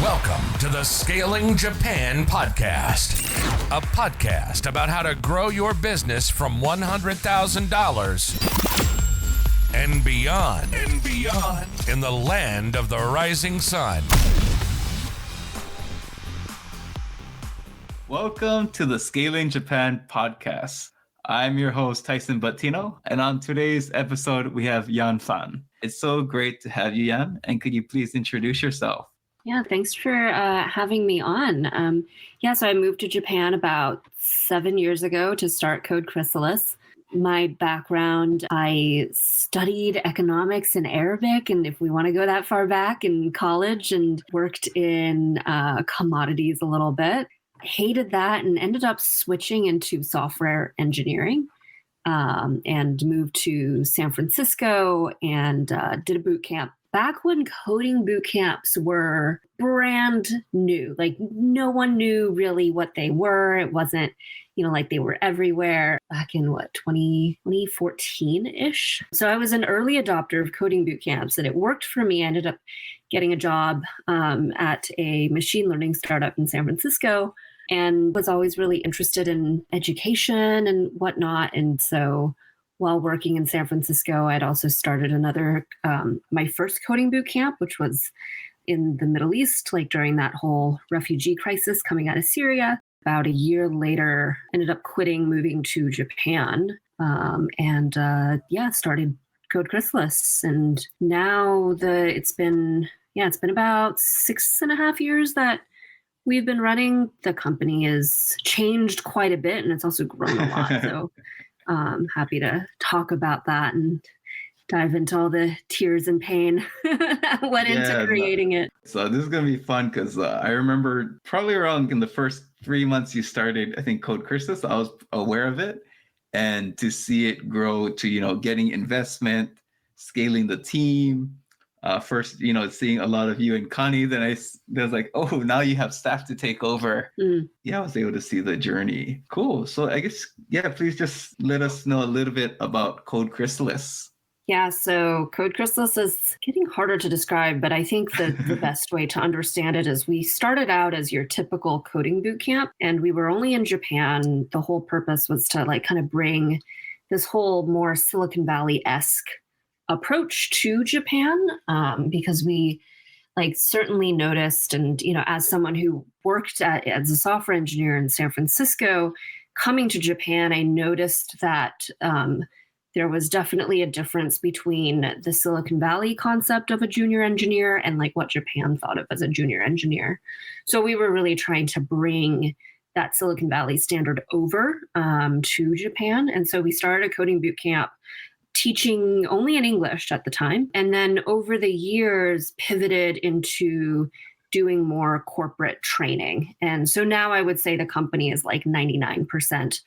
Welcome to the Scaling Japan Podcast, a podcast about how to grow your business from $100,000 and beyond in the land of the rising sun. Welcome to the Scaling Japan Podcast. I'm your host, Tyson Batino, and on today's episode, we have Yan Fan. It's so great to have you, Yan, and could you please introduce yourself? Yeah, thanks for having me on. So I moved to Japan about 7 years ago to start Code Chrysalis. My background, I studied economics and Arabic, and if we want to go that far back, in college, and worked in commodities a little bit. I hated that and ended up switching into software engineering and moved to San Francisco and did a boot camp. Back when coding boot camps were brand new, like no one knew really what they were. It wasn't, like they were everywhere back in 2014-ish. So I was an early adopter of coding boot camps and it worked for me. I ended up getting a job at a machine learning startup in San Francisco and was always really interested in education and whatnot. And so while working in San Francisco, I'd also started my first coding boot camp, which was in the Middle East, like during that whole refugee crisis coming out of Syria. About a year later, ended up quitting, moving to Japan, started Code Chrysalis. And now it's been about 6.5 years that we've been running. The company has changed quite a bit, and it's also grown a lot. So happy to talk about that and dive into all the tears and pain that went into creating it. So this is going to be fun because I remember probably around in the first 3 months you started, I think, Code Chrysalis, I was aware of it. And to see it grow to, getting investment, scaling the team, first, seeing a lot of you and Connie, then I was like, oh, now you have staff to take over. Yeah, I was able to see the journey. Cool. So I guess, please just let us know a little bit about Code Chrysalis. Yeah, so Code Chrysalis is getting harder to describe, but I think that the best way to understand it is we started out as your typical coding boot camp, and we were only in Japan. The whole purpose was to kind of bring this whole more Silicon Valley-esque approach to Japan, because we certainly noticed, and as someone who worked as a software engineer in San Francisco, coming to Japan, I noticed that there was definitely a difference between the Silicon Valley concept of a junior engineer and what Japan thought of as a junior engineer. So we were really trying to bring that Silicon Valley standard over to Japan. And so we started a coding boot camp teaching only in English at the time. And then over the years pivoted into doing more corporate training. And so now I would say the company is 99%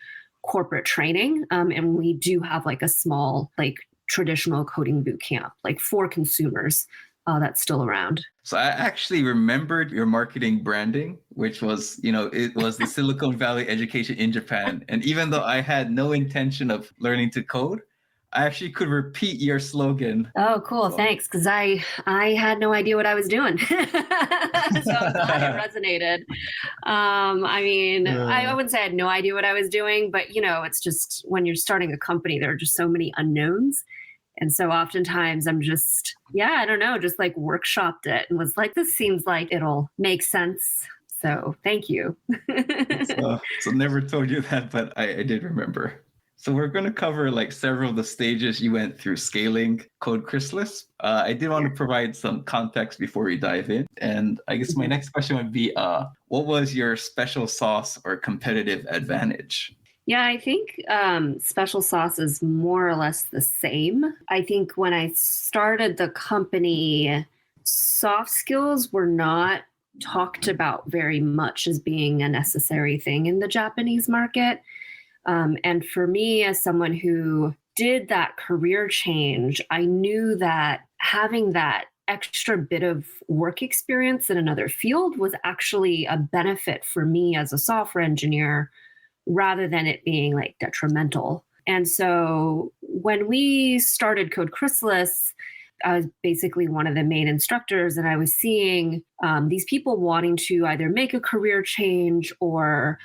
corporate training. And we do have a small, traditional coding boot camp, for consumers that's still around. So I actually remembered your marketing branding, which was, it was the Silicon Valley education in Japan. And even though I had no intention of learning to code, I actually could repeat your slogan. Oh, cool. So, thanks. Because I had no idea what I was doing. So I'm glad it resonated. I wouldn't say I had no idea what I was doing, but, it's just when you're starting a company, there are just so many unknowns. And so oftentimes I'm just, workshopped it and was like, this seems like it'll make sense. So thank you. so never told you that, but I did remember. So we're going to cover several of the stages you went through scaling Code Chrysalis. I did want to provide some context before we dive in. And I guess my next question would be, what was your special sauce or competitive advantage? Yeah, I think special sauce is more or less the same. I think when I started the company, soft skills were not talked about very much as being a necessary thing in the Japanese market. And for me, as someone who did that career change, I knew that having that extra bit of work experience in another field was actually a benefit for me as a software engineer rather than it being detrimental. And so when we started Code Chrysalis, I was basically one of the main instructors, and I was seeing these people wanting to either make a career change or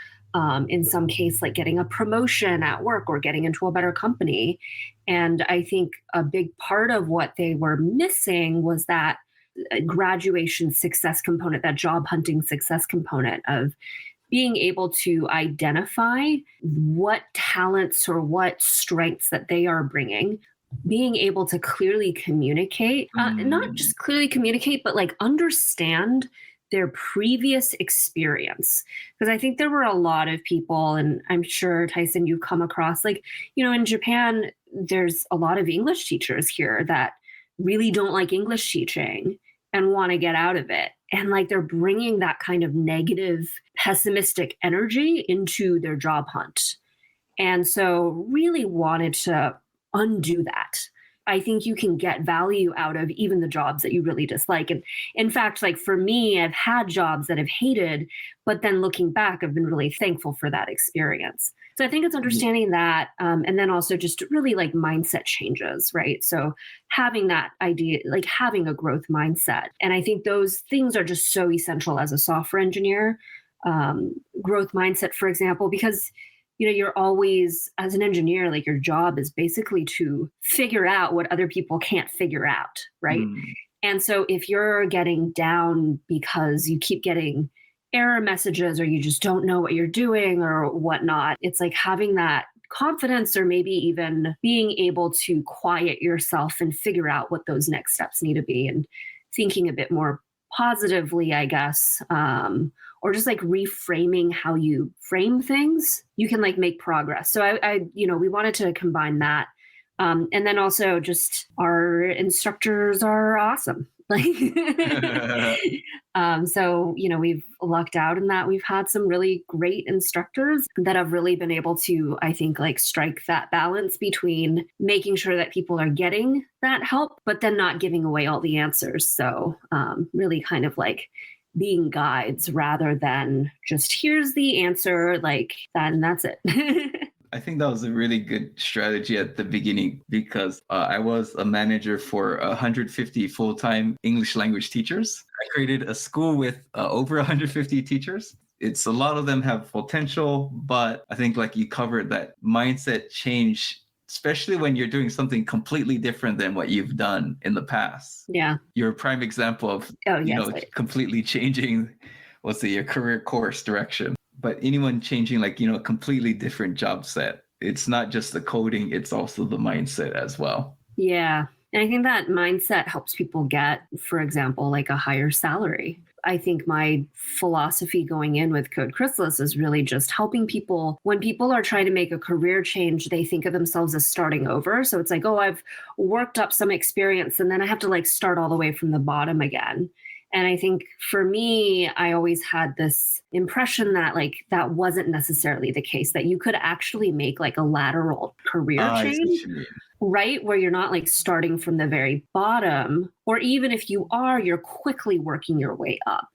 in some case, like getting a promotion at work or getting into a better company. And I think a big part of what they were missing was that graduation success component, that job hunting success component of being able to identify what talents or what strengths that they are bringing, being able to clearly communicate, not just clearly communicate, but like understand their previous experience. Because I think there were a lot of people, and I'm sure, Tyson, you've come across, like, in Japan, there's a lot of English teachers here that really don't like English teaching and want to get out of it. And like they're bringing that kind of negative, pessimistic energy into their job hunt. And so really wanted to undo that. I think you can get value out of even the jobs that you really dislike. And in fact, like for me, I've had jobs that I've hated, but then looking back, I've been really thankful for that experience. So I think it's understanding that. And then also just really like mindset changes, right? So having that idea, like having a growth mindset. And I think those things are just so essential as a software engineer. Growth mindset, for example, because you're always, as an engineer, like your job is basically to figure out what other people can't figure out, right? And so if you're getting down because you keep getting error messages or you just don't know what you're doing or whatnot, it's like having that confidence or maybe even being able to quiet yourself and figure out what those next steps need to be and thinking a bit more positively, I guess, or just like reframing how you frame things, you can like make progress. So I we wanted to combine that. And then also just our instructors are awesome. Like, so, we've lucked out in that we've had some really great instructors that have really been able to, I think, like strike that balance between making sure that people are getting that help, but then not giving away all the answers. So really kind of like being guides rather than just here's the answer, like that, and that's it. I think that was a really good strategy at the beginning because I was a manager for 150 full-time English language teachers. I created a school with over 150 teachers. A lot of them have potential, but I think like you covered that mindset change, especially when you're doing something completely different than what you've done in the past. Yeah. You're a prime example of, completely changing, your career course direction. But anyone changing like, a completely different job set, it's not just the coding, it's also the mindset as well. Yeah. And I think that mindset helps people get, for example, like a higher salary. I think my philosophy going in with Code Chrysalis is really just helping people. When people are trying to make a career change, they think of themselves as starting over. So it's like, oh, I've worked up some experience and then I have to like start all the way from the bottom again. And I think for me, I always had this impression that like that wasn't necessarily the case, that you could actually make like a lateral career change, right? Where you're not like starting from the very bottom, or even if you are, you're quickly working your way up.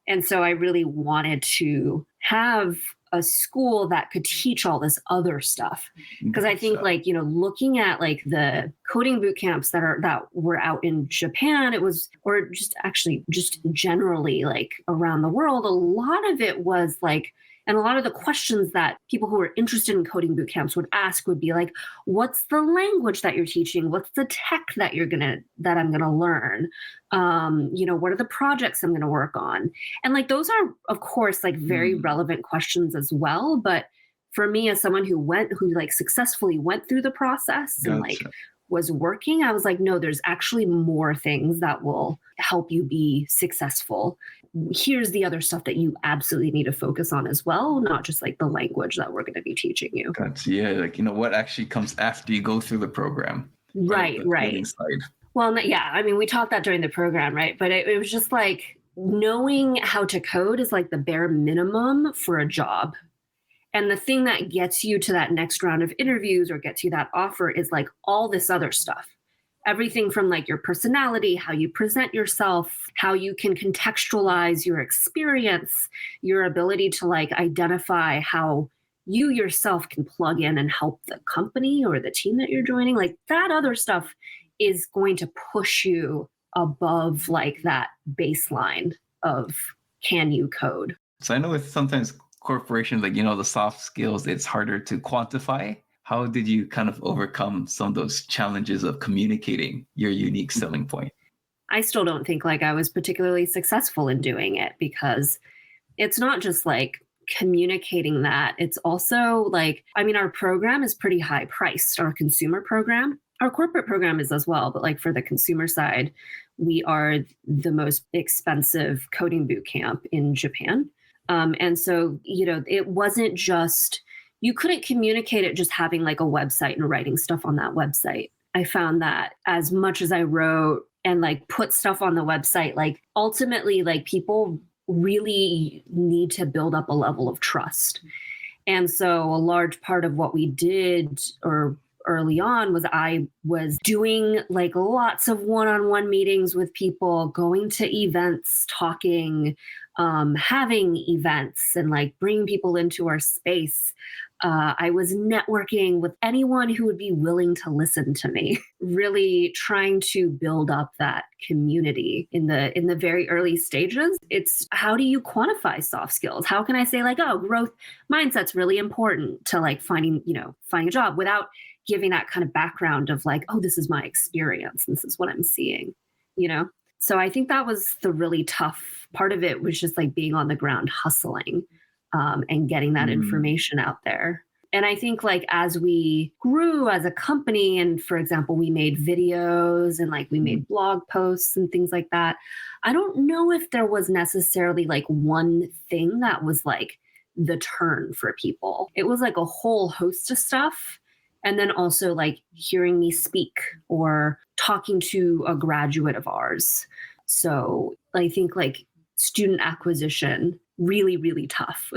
And so I really wanted to have a school that could teach all this other stuff. Because I think like, looking at like the coding boot camps that were out in Japan, it was, or just generally like around the world, a lot of it was like, and a lot of the questions that people who were interested in coding boot camps would ask would be like, what's the language that you're teaching? What's the tech that I'm going to learn? What are the projects I'm going to work on? And like, those are, of course, like very relevant questions as well. But for me, as someone who like successfully went through the process and like was working, I was like, no, there's actually more things that will help you be successful. Here's the other stuff that you absolutely need to focus on as well, not just like the language that we're going to be teaching you. Like, what actually comes after you go through the program. Right. Well, yeah, I mean, we taught that during the program, right? But it was just like knowing how to code is like the bare minimum for a job. And the thing that gets you to that next round of interviews or gets you that offer is like all this other stuff. Everything from like your personality, how you present yourself, how you can contextualize your experience, your ability to like identify how you yourself can plug in and help the company or the team that you're joining. Like that other stuff is going to push you above like that baseline of can you code. So I know with sometimes corporations, like, the soft skills, it's harder to quantify. How did you kind of overcome some of those challenges of communicating your unique selling point? I still don't think like I was particularly successful in doing it, because it's not just like communicating that. It's also like, I mean, our program is pretty high priced, our consumer program. Our corporate program is as well, but like for the consumer side, we are the most expensive coding boot camp in Japan. And so, it wasn't just, you couldn't communicate it just having like a website and writing stuff on that website. I found that as much as I wrote and like put stuff on the website, like ultimately, like people really need to build up a level of trust. And so a large part of what we did or early on was I was doing like lots of one-on-one meetings with people, going to events, talking, having events, and like bringing people into our space. I was networking with anyone who would be willing to listen to me, really trying to build up that community in the very early stages. It's how do you quantify soft skills? How can I say like, oh, growth mindset's really important to like finding a job, without giving that kind of background of like, oh, this is my experience. This is what I'm seeing, So I think that was the really tough part of it, was just like being on the ground hustling. And getting that information out there. And I think like as we grew as a company, and for example, we made videos and like we made blog posts and things like that, I don't know if there was necessarily like one thing that was like the turn for people. It was like a whole host of stuff. And then also like hearing me speak or talking to a graduate of ours. So I think like student acquisition, really, really tough.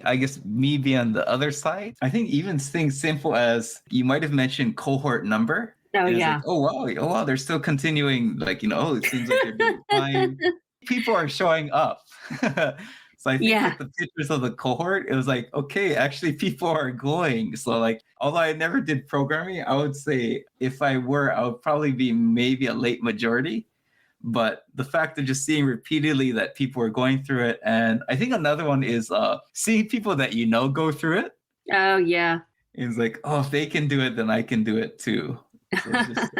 I guess me being on the other side, I think even things simple as you might have mentioned cohort number. Oh, yeah. Like, oh wow, they're still continuing. Like, it seems like they're doing fine. People are showing up. So I think with the pictures of the cohort, it was like, okay, actually people are going. So like, although I never did programming, I would say if I would probably be maybe a late majority. But the fact of just seeing repeatedly that people are going through it. And I think another one is seeing people that go through it. Oh, yeah. It's like, oh, if they can do it, then I can do it too. So it's just,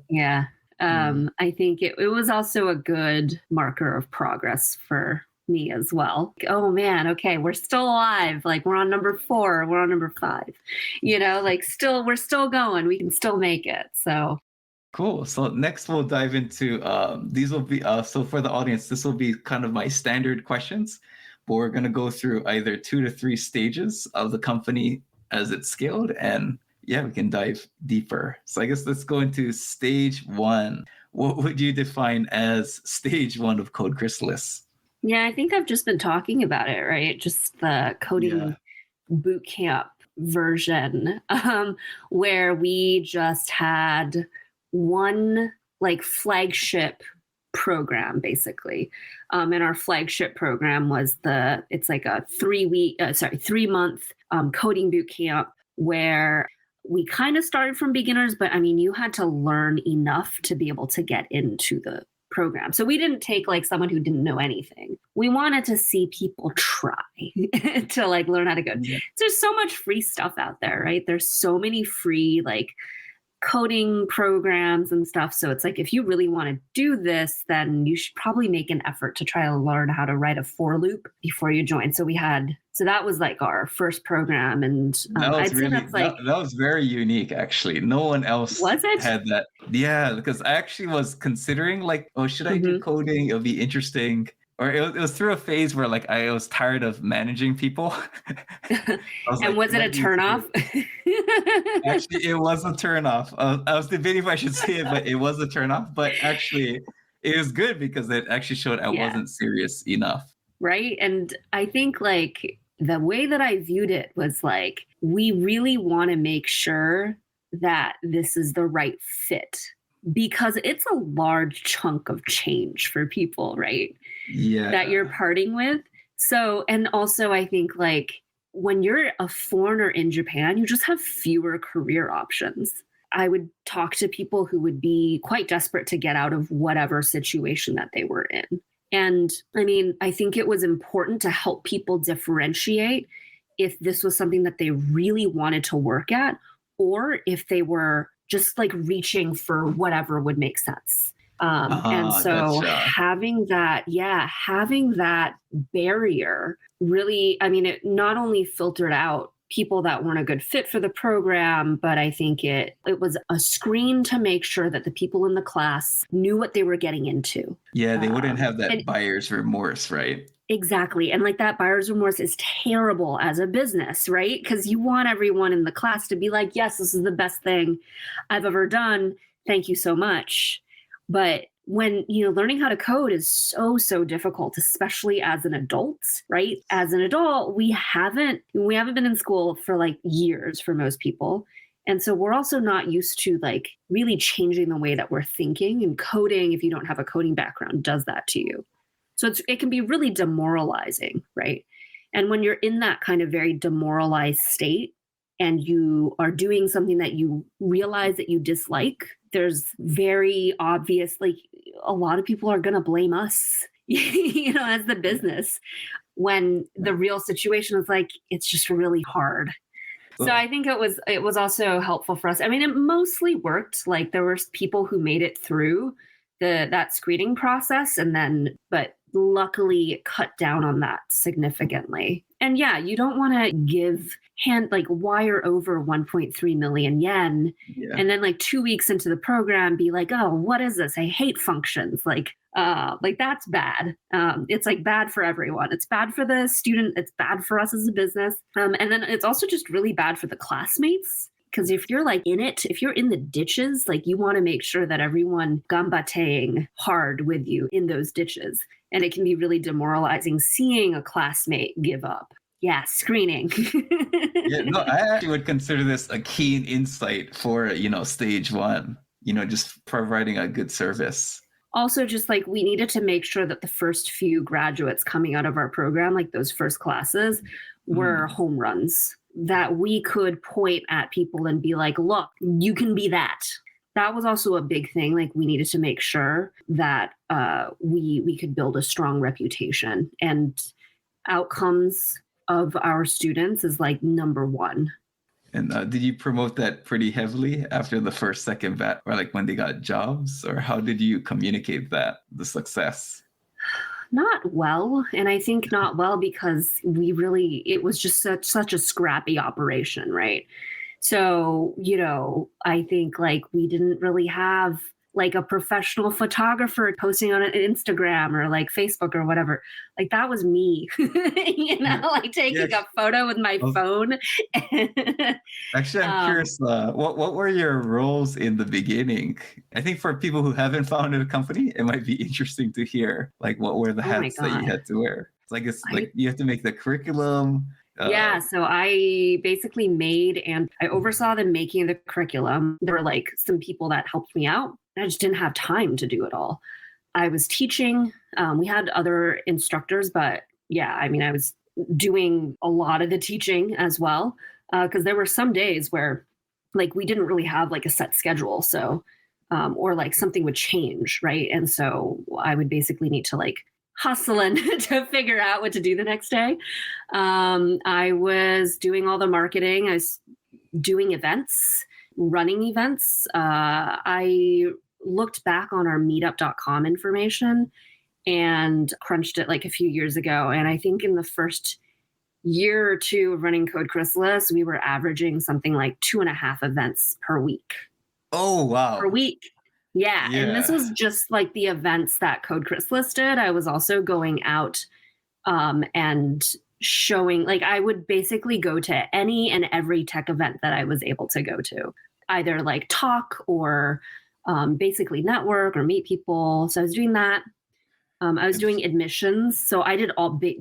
yeah. I think it was also a good marker of progress for me as well. Oh man, okay, we're still alive. Like we're on number 4, we're on number 5. Like we're still going. We can still make it. So cool. So next we'll dive into these will be so for the audience, this will be kind of my standard questions, but we're going to go through either 2 to 3 stages of the company as it's scaled, and we can dive deeper. So I guess let's go into stage 1. What would you define as stage 1 of Code Chrysalis? Yeah, I think I've just been talking about it, right? Just the coding boot camp version, where we just had one like flagship program basically. And our flagship program was it's like a 3-month coding boot camp where we kind of started from beginners, but I mean, you had to learn enough to be able to get into the program. So we didn't take like someone who didn't know anything. We wanted to see people try to like learn how to code. Yeah. There's so much free stuff out there, right? There's so many free like coding programs and stuff. So it's like, if you really want to do this, then you should probably make an effort to try to learn how to write a for loop before you join. So that was like our first program. And that was very unique, actually. No one else had that. Yeah, because I actually was considering like, oh, should I do coding? It'll be interesting. Or it was through a phase where like I was tired of managing people. Was it a turnoff? Actually, it was a turnoff. I was debating if I should say it, but it was a turnoff. But actually, it was good because it actually showed I wasn't serious enough. Right. And I think like the way that I viewed it was like, we really want to make sure that this is the right fit, because it's a large chunk of change for people, right? Yeah. That you're parting with. So, and also I think like when you're a foreigner in Japan, you just have fewer career options. I would talk to people who would be quite desperate to get out of whatever situation that they were in. And I mean, I think it was important to help people differentiate if this was something that they really wanted to work at, or if they were just like reaching for whatever would make sense. And so gotcha. having that barrier really, I mean, it not only filtered out people that weren't a good fit for the program, but I think it was a screen to make sure that the people in the class knew what they were getting into. Yeah, they wouldn't have that buyer's remorse, right? Exactly. And like that buyer's remorse is terrible as a business, right? Because you want everyone in the class to be like, yes, this is the best thing I've ever done. Thank you so much. But when, learning how to code is so difficult, especially as an adult, right? As an adult, we haven't been in school for like years for most people. And so we're also not used to like really changing the way that we're thinking, and coding, if you don't have a coding background, does that to you. So it can be really demoralizing, right? And when you're in that kind of very demoralized state and you are doing something that you realize that you dislike, there's very obvious, like a lot of people are going to blame us, as the business, when the real situation is like, it's just really hard. So I think it was also helpful for us. I mean, it mostly worked. Like there were people who made it through that screening process, but luckily it cut down on that significantly. And yeah, you don't want to wire over 1.3 million yen. Yeah. And then like 2 weeks into the program be like, oh, what is this? I hate functions. Like that's bad. It's like bad for everyone. It's bad for the student. It's bad for us as a business. And then it's also just really bad for the classmates. Because if you're like if you're in the ditches, like you want to make sure that everyone gambateing hard with you in those ditches. And it can be really demoralizing seeing a classmate give up. Yeah, screening. Yeah, no, I actually would consider this a keen insight for, stage one, just providing a good service. Also, just like we needed to make sure that the first few graduates coming out of our program, like those first classes, were home runs, that we could point at people and be like, look, you can be that. That was also a big thing. Like we needed to make sure that we could build a strong reputation, and outcomes of our students is like number one. And did you promote that pretty heavily after the first, second bat, or like when they got jobs, or how did you communicate the success? Not well. And I think not well because it was just such a scrappy operation, right? So, I think like we didn't really have like a professional photographer posting on Instagram or like Facebook or whatever. Like that was me, like taking a photo with my phone. Actually, I'm curious, what were your roles in the beginning? I think for people who haven't founded a company, it might be interesting to hear, like, what were the hats that you had to wear? It's like you have to make the curriculum. So I basically I oversaw the making of the curriculum. There were like some people that helped me out. I just didn't have time to do it all. I was teaching. We had other instructors, but yeah, I mean, I was doing a lot of the teaching as well, because there were some days where like we didn't really have like a set schedule. So, or like something would change, right? And so I would basically need to like hustling to figure out what to do the next day. I was doing all the marketing. I was doing events, running events. I looked back on our meetup.com information and crunched it like a few years ago. And I think in the first year or two of running Code Chrysalis, we were averaging something like 2.5 events per week. Oh, wow. Per week. Yeah. And this was just like the events that Code Chrysalis did. I was also going out and showing, like I would basically go to any and every tech event that I was able to go to, either like talk or basically network or meet people. So I was doing that. I was doing admissions. So I did all the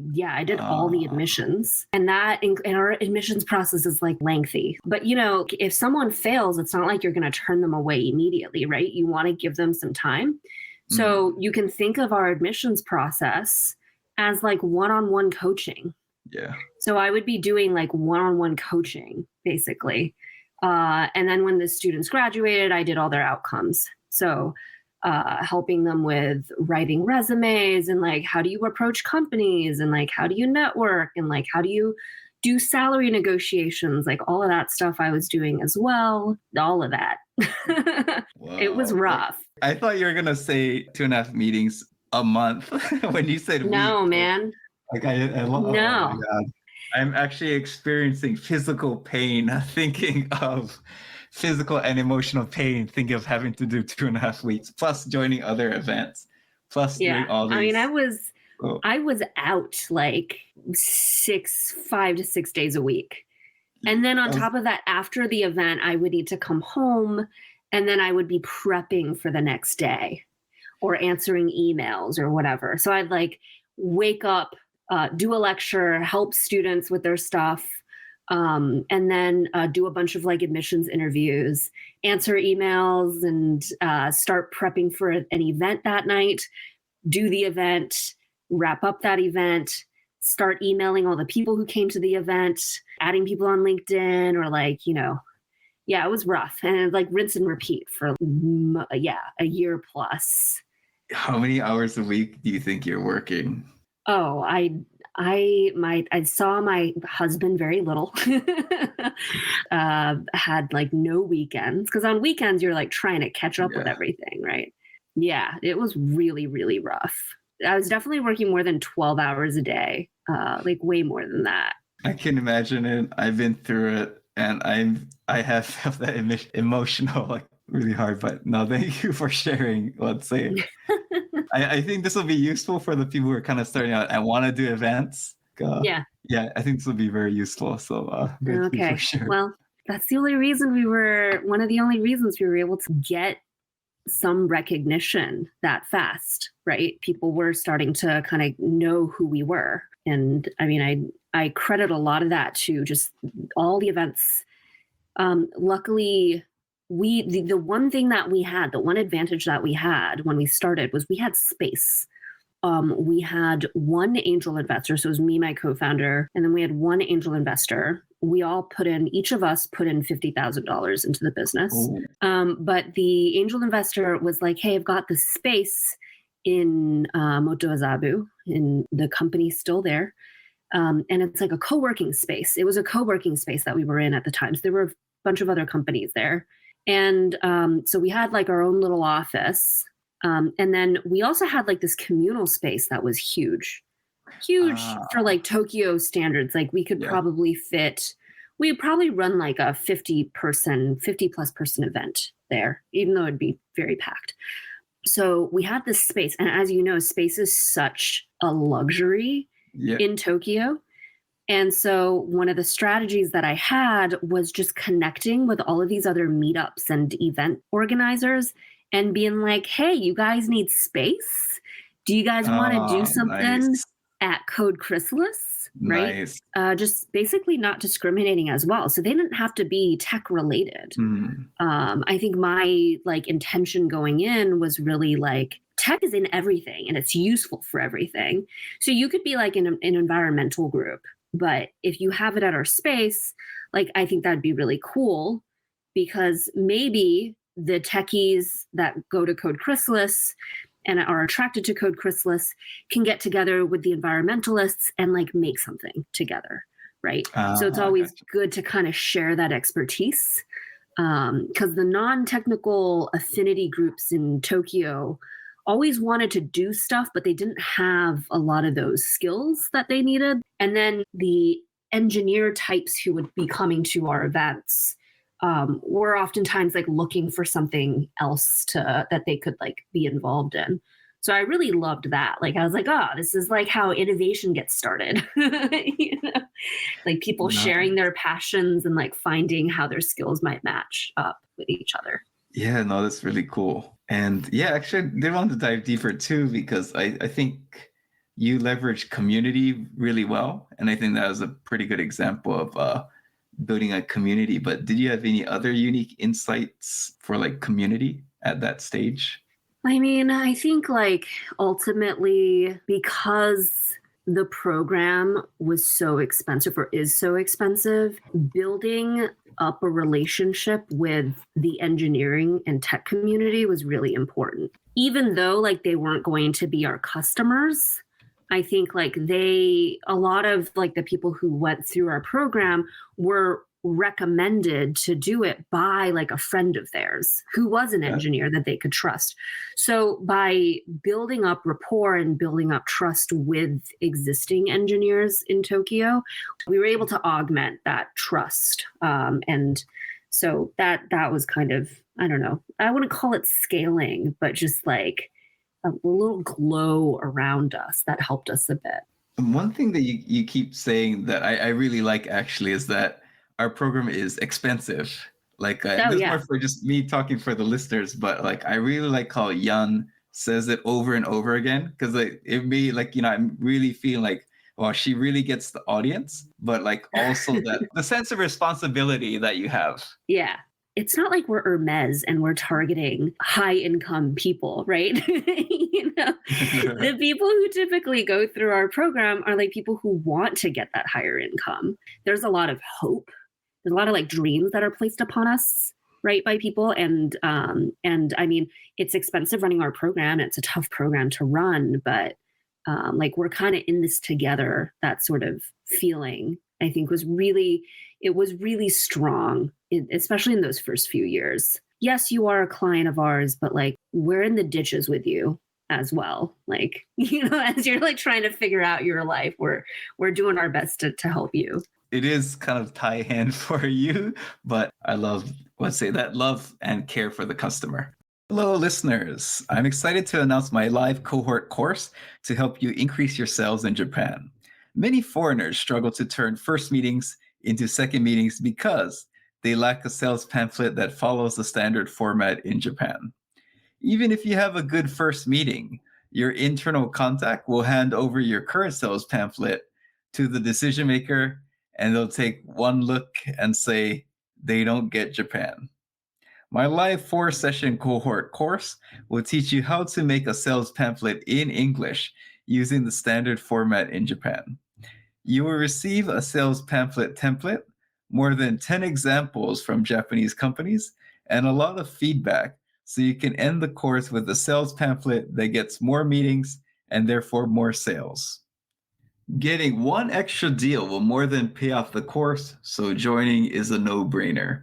admissions, and our admissions process is like lengthy, but if someone fails, it's not like you're going to turn them away immediately, right? You want to give them some time. So you can think of our admissions process as like one-on-one coaching. Yeah. So I would be doing like one-on-one coaching basically And then when the students graduated, I did all their outcomes. So helping them with writing resumes and like, how do you approach companies and like, how do you network and like, how do you do salary negotiations? Like all of that stuff I was doing as well. All of that. It was rough. I thought you were going to say 2.5 meetings a month when you said no, week. Man. Like I love, no. Oh my God. I'm actually experiencing physical pain thinking of physical and emotional pain thinking of having to do 2.5 weeks plus joining other events plus doing all these. I mean, I was out like 5 to 6 days a week. And then on top of that, after the event, I would need to come home and then I would be prepping for the next day or answering emails or whatever. So I'd like wake up, do a lecture, help students with their stuff, and then do a bunch of like admissions interviews, answer emails, and start prepping for an event that night, do the event, wrap up that event, start emailing all the people who came to the event, adding people on LinkedIn or like, it was rough. And like rinse and repeat for a year plus. How many hours a week do you think you're working? Oh, I saw my husband very little. Had like no weekends because on weekends you're like trying to catch up with everything, right? Yeah, it was really, really rough. I was definitely working more than 12 hours a day, like way more than that. I can imagine it. I've been through it, and I have felt that emotional, like really hard. But no, thank you for sharing. Let's say, I think this will be useful for the people who are kind of starting out and want to do events. Yeah, I think this will be very useful. So thank you for sharing. Well, that's the only reason one of the only reasons we were able to get some recognition that fast, right? People were starting to kind of know who we were. And I mean, I credit a lot of that to just all the events. Luckily, the one thing that we had, the one advantage that we had when we started was we had space. We had one angel investor. So it was me, my co-founder, and then we had one angel investor. We all each of us put in $50,000 into the business. But the angel investor was like, hey, I've got this space in Moto Azabu, and the company's still there. And it's like a co-working space. It was a co-working space that we were in at the time. So there were a bunch of other companies there. And so we had like our own little office. And then we also had like this communal space that was huge for like Tokyo standards. Like we could probably we'd probably run like a 50 plus person event there, even though it'd be very packed. So we had this space. And as you know, space is such a luxury in Tokyo. And so one of the strategies that I had was just connecting with all of these other meetups and event organizers and being like, hey, you guys need space? Do you guys want to do something at Code Chrysalis? Right? Nice. Just basically not discriminating as well. So they didn't have to be tech related. I think my like intention going in was really like, tech is in everything and it's useful for everything. So you could be like in an environmental group, but if you have it at our space, like I think that'd be really cool because maybe the techies that go to Code Chrysalis and are attracted to Code Chrysalis can get together with the environmentalists and like make something together, right? So it's always good to kind of share that expertise because the non-technical affinity groups in Tokyo always wanted to do stuff, but they didn't have a lot of those skills that they needed. And then the engineer types who would be coming to our events were oftentimes like looking for something else that they could like be involved in. So I really loved that. Like I was like, oh, this is like how innovation gets started. Like people sharing their passions and like finding how their skills might match up with each other. Yeah, no, that's really cool. And yeah, actually, I did want to dive deeper too, because I think you leverage community really well. And I think that was a pretty good example of building a community. But did you have any other unique insights for like community at that stage? I mean, I think like ultimately because the program was so expensive or is so expensive, building up a relationship with the engineering and tech community was really important. Even though like they weren't going to be our customers, I think like a lot of like the people who went through our program were recommended to do it by like a friend of theirs who was an engineer that they could trust. So by building up rapport and building up trust with existing engineers in Tokyo, we were able to augment that trust. And so that was kind of, I don't know, I wouldn't call it scaling, but just like a little glow around us that helped us a bit. One thing that you keep saying that I really like actually is that our program is expensive. Like this is more for just me talking for the listeners, but like I really like how Yan says it over and over again, because it made like, you know, I'm really feeling like, well, she really gets the audience, but like also that the sense of responsibility that you have. Yeah. It's not like we're Hermes and we're targeting high income people, right? You know, the people who typically go through our program are like people who want to get that higher income. There's a lot of hope. There's a lot of like dreams that are placed upon us, right, by people. And I mean, it's expensive running our program. It's a tough program to run, but like we're kind of in this together. That sort of feeling, I think, was really strong, especially in those first few years. Yes, you are a client of ours, but like we're in the ditches with you as well. Like, you know, as you're like trying to figure out your life, we're doing our best to help you. It is kind of tie hand for you, but I love, let's say, that love and care for the customer. Hello, listeners. I'm excited to announce my live cohort course to help you increase your sales in Japan. Many foreigners struggle to turn first meetings into second meetings because they lack a sales pamphlet that follows the standard format in Japan. Even if you have a good first meeting, your internal contact will hand over your current sales pamphlet to the decision maker, and they'll take one look and say, they don't get Japan. My live 4-session cohort course will teach you how to make a sales pamphlet in English using the standard format in Japan. You will receive a sales pamphlet template, more than 10 examples from Japanese companies, and a lot of feedback, so you can end the course with a sales pamphlet that gets more meetings and therefore more sales. Getting one extra deal will more than pay off the course, so joining is a no-brainer.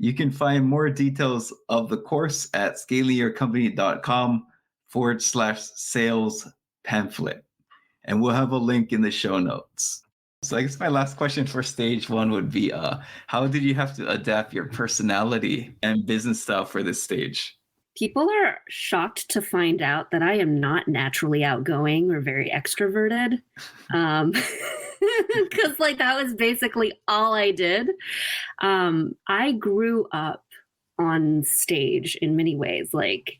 You can find more details of the course at scalingyourcompany.com/sales pamphlet. And we'll have a link in the show notes. So I guess my last question for stage one would be, how did you have to adapt your personality and business style for this stage? People are shocked to find out that I am not naturally outgoing or very extroverted. Because like that was basically all I did. I grew up on stage in many ways. Like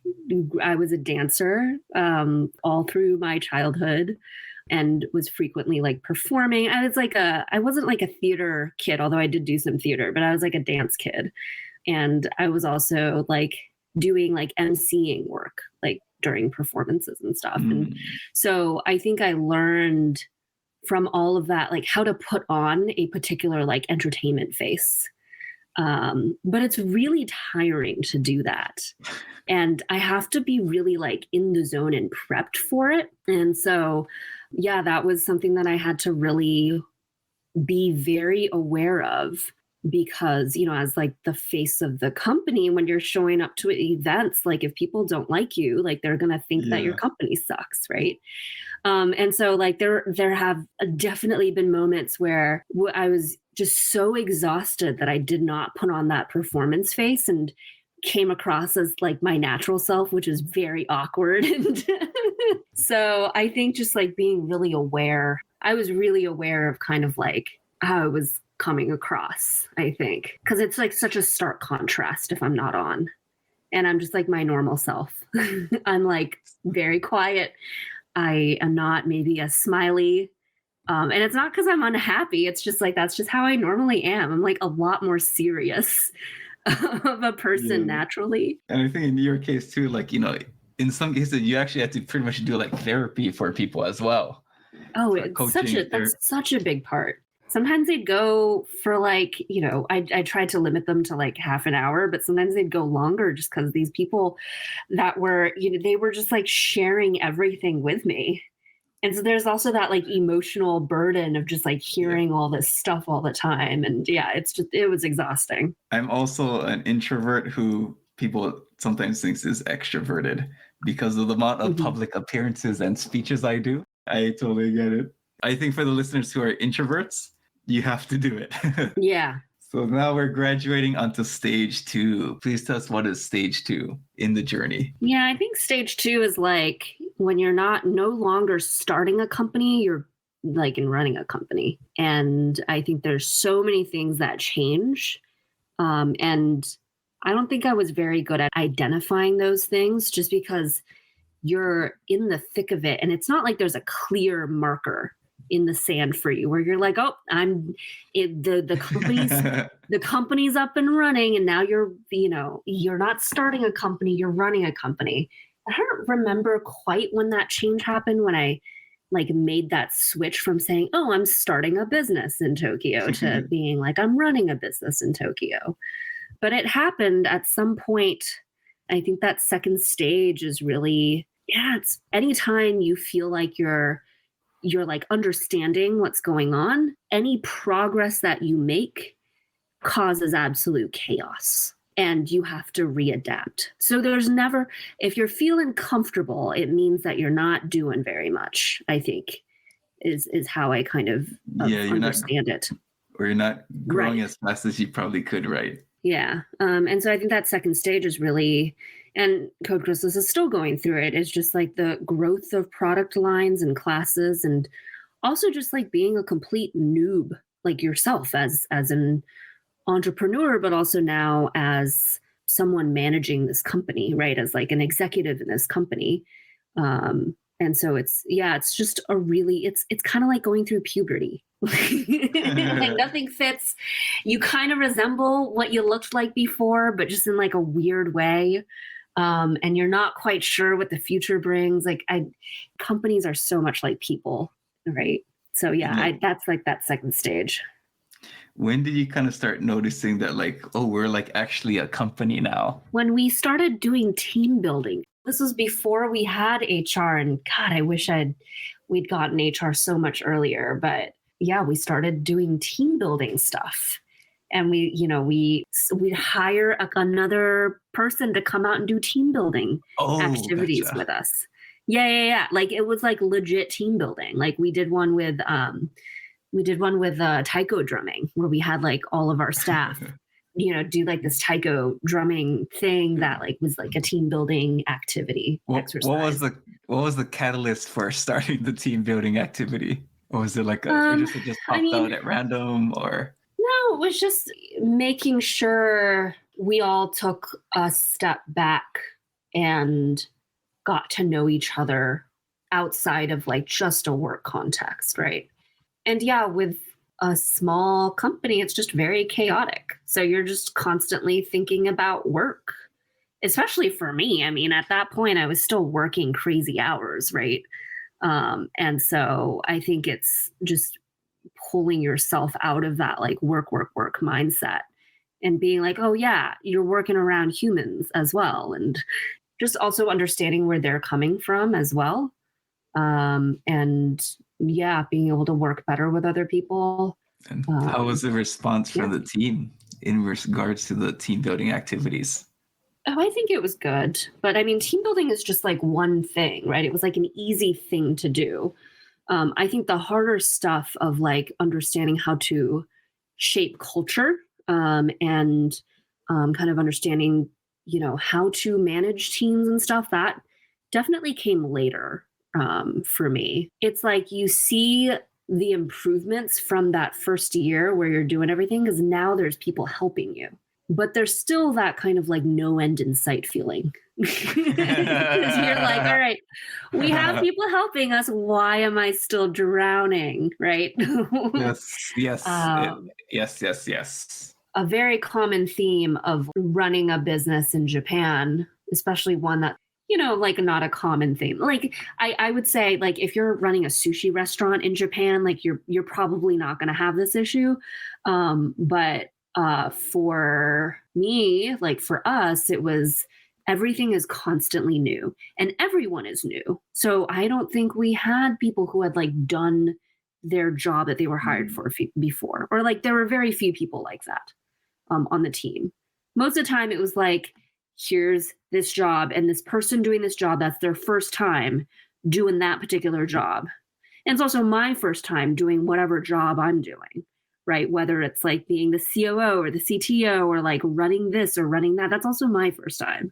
I was a dancer all through my childhood and was frequently like performing. I wasn't like a theater kid, although I did do some theater, but I was like a dance kid. And I was also like doing like emceeing work like during performances and stuff. And so I think I learned from all of that, like how to put on a particular like entertainment face. But it's really tiring to do that. And I have to be really like in the zone and prepped for it. And so, yeah, that was something that I had to really be very aware of, because, you know, as like the face of the company, when you're showing up to events, like if people don't like you, like they're going to think that your company sucks. Right. And so like there have definitely been moments where I was just so exhausted that I did not put on that performance face and came across as like my natural self, which is very awkward. And so I think just like being really aware, I was really aware of kind of like how it was coming across, I think, because it's like such a stark contrast if I'm not on and I'm just like my normal self. I'm like very quiet. I am not maybe as smiley. And it's not because I'm unhappy. It's just like, that's just how I normally am. I'm like a lot more serious of a person naturally. And I think in your case too, like, you know, in some cases you actually had to pretty much do like therapy for people as well. Oh, for coaching. that's such a big part. Sometimes they'd go for like, I tried to limit them to like half an hour, but sometimes they'd go longer just because these people that were, they were just like sharing everything with me. And so there's also that like emotional burden of just like hearing all this stuff all the time. And yeah, it was exhausting. I'm also an introvert who people sometimes thinks is extroverted because of the amount of public appearances and speeches I do. I totally get it. I think for the listeners who are introverts, you have to do it. Yeah. So now we're graduating onto stage 2. Please tell us, what is stage 2 in the journey? Yeah, I think stage 2 is like when you're no longer starting a company, you're like in running a company. And I think there's so many things that change. And I don't think I was very good at identifying those things just because you're in the thick of it. And it's not like there's a clear marker in the sand for you where you're like, oh, the company's up and running, and now you're not starting a company, you're running a company. I don't remember quite when that change happened, when I like made that switch from saying, oh, I'm starting a business in Tokyo to being like, I'm running a business in Tokyo. But it happened at some point. I think that second stage is really, it's anytime you feel like you're like understanding what's going on, any progress that you make causes absolute chaos and you have to readapt. So there's never, if you're feeling comfortable, it means that you're not doing very much, I think, is how I kind of understand it. Or you're not growing as fast as you probably could, right? Yeah. And so I think that second stage is really, and Code Chrysalis is still going through it. It's just like the growth of product lines and classes, and also just like being a complete noob, like yourself as an entrepreneur, but also now as someone managing this company, right? As like an executive in this company. And so it's just it's kind of like going through puberty. Like nothing fits. You kind of resemble what you looked like before, but just in like a weird way. And you're not quite sure what the future brings. Like companies are so much like people, right? So that's like that second stage. When did you kind of start noticing that like, oh, we're like actually a company now? When we started doing team building. This was before we had HR, and God, I wish we'd gotten HR so much earlier. But yeah, we started doing team building stuff, and we'd hire another person to come out and do team building activities with us. Yeah. Like it was like legit team building. Like we did one with taiko drumming, where we had like all of our staff do like this taiko drumming thing that like was like a team building activity exercise. What was the catalyst for starting the team building activity? Or was it like it just popped out at random, or? No, it was just making sure we all took a step back and got to know each other outside of like just a work context, right? And yeah, with a small company, it's just very chaotic. So you're just constantly thinking about work, especially for me. I mean, at that point, I was still working crazy hours, right? And so I think it's just pulling yourself out of that like work mindset and being like, oh yeah, you're working around humans as well. And just also understanding where they're coming from as well. And yeah, being able to work better with other people. And how was the response from the team in regards to the team building activities? Oh, I think it was good. But I mean, team building is just like one thing, right? It was like an easy thing to do. I think the harder stuff of like understanding how to shape culture and kind of understanding, how to manage teams and stuff, that definitely came later for me. It's like you see the improvements from that first year where you're doing everything, because now there's people helping you. But there's still that kind of like no end in sight feeling. Because you're like, all right, we have people helping us. Why am I still drowning? Right? Yes. A very common theme of running a business in Japan, especially one that like not a common thing. Like I would say, like, if you're running a sushi restaurant in Japan, like you're probably not going to have this issue. But for me, like for us, it was everything is constantly new and everyone is new. So I don't think we had people who had like done their job that they were hired for before, or like there were very few people like that on the team. Most of the time it was like, here's this job and this person doing this job, that's their first time doing that particular job. And it's also my first time doing whatever job I'm doing, right? Whether it's like being the COO or the CTO or like running this or running that, that's also my first time.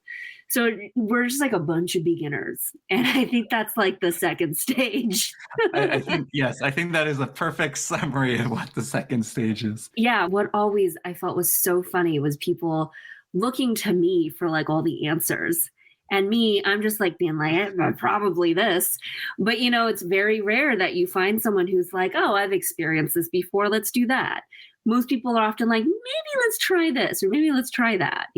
So we're just like a bunch of beginners. And I think that's like the second stage. I think, yes, I think that is a perfect summary of what the second stage is. Yeah. What always I felt was so funny was people looking to me for like all the answers. And me, I'm just like being like, probably this. But, it's very rare that you find someone who's like, oh, I've experienced this before. Let's do that. Most people are often like, maybe let's try this or maybe let's try that,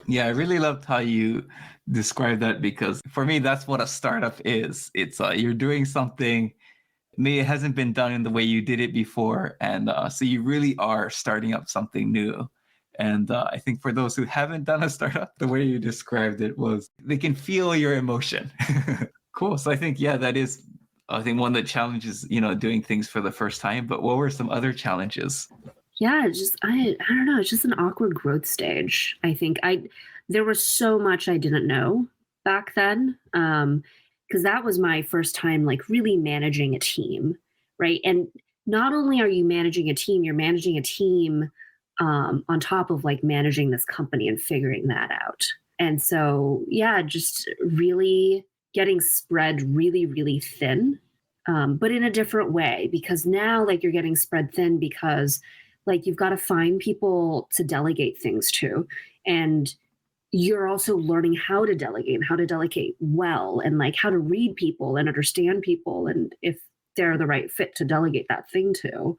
Yeah, I really loved how you described that, because for me, that's what a startup is. It's you're doing something, maybe it hasn't been done in the way you did it before. And so you really are starting up something new. And I think for those who haven't done a startup, the way you described it was they can feel your emotion. Cool. So I think, yeah, that is, I think one of the challenges, doing things for the first time. But what were some other challenges? Yeah, I don't know. It's just an awkward growth stage. I think there was so much I didn't know back then. Because that was my first time like really managing a team, right? And not only are you managing a team, you're managing a team on top of like managing this company and figuring that out. And so, yeah, just really getting spread really, really thin, but in a different way, because now like you're getting spread thin because like you've got to find people to delegate things to. And you're also learning how to delegate and how to delegate well and like how to read people and understand people and if they're the right fit to delegate that thing to.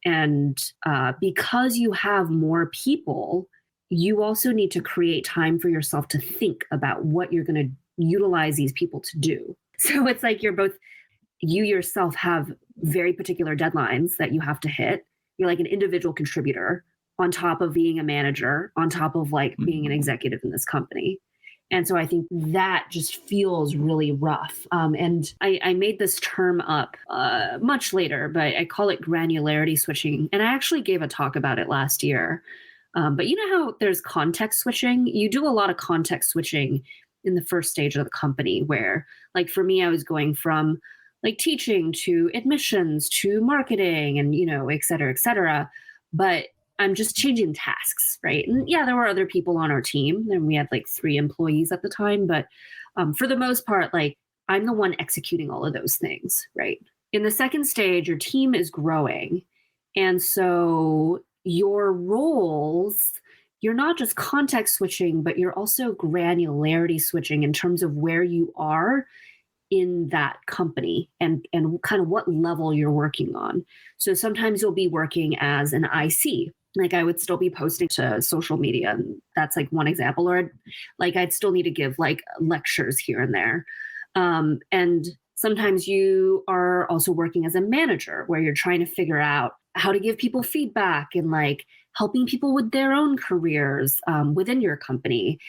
And because you have more people, you also need to create time for yourself to think about what you're going to utilize these people to do. So it's like you yourself have very particular deadlines that you have to hit. You're like an individual contributor on top of being a manager, on top of like being an executive in this company. And so I think that just feels really rough. And I made this term up much later, but I call it granularity switching. And I actually gave a talk about it last year. But you know how there's context switching? You do a lot of context switching in the first stage of the company where, like for me, I was going from like teaching to admissions to marketing and, et cetera, et cetera. But I'm just changing tasks, right? And yeah, there were other people on our team and we had like 3 employees at the time. But for the most part, like I'm the one executing all of those things, right? In the second stage, your team is growing. And so your roles, you're not just context switching, but you're also granularity switching in terms of where you are in that company and kind of what level you're working on. So sometimes you'll be working as an IC. Like I would still be posting to social media. And that's like one example. Or like I'd still need to give like lectures here and there. And sometimes you are also working as a manager where you're trying to figure out how to give people feedback and like helping people with their own careers within your company,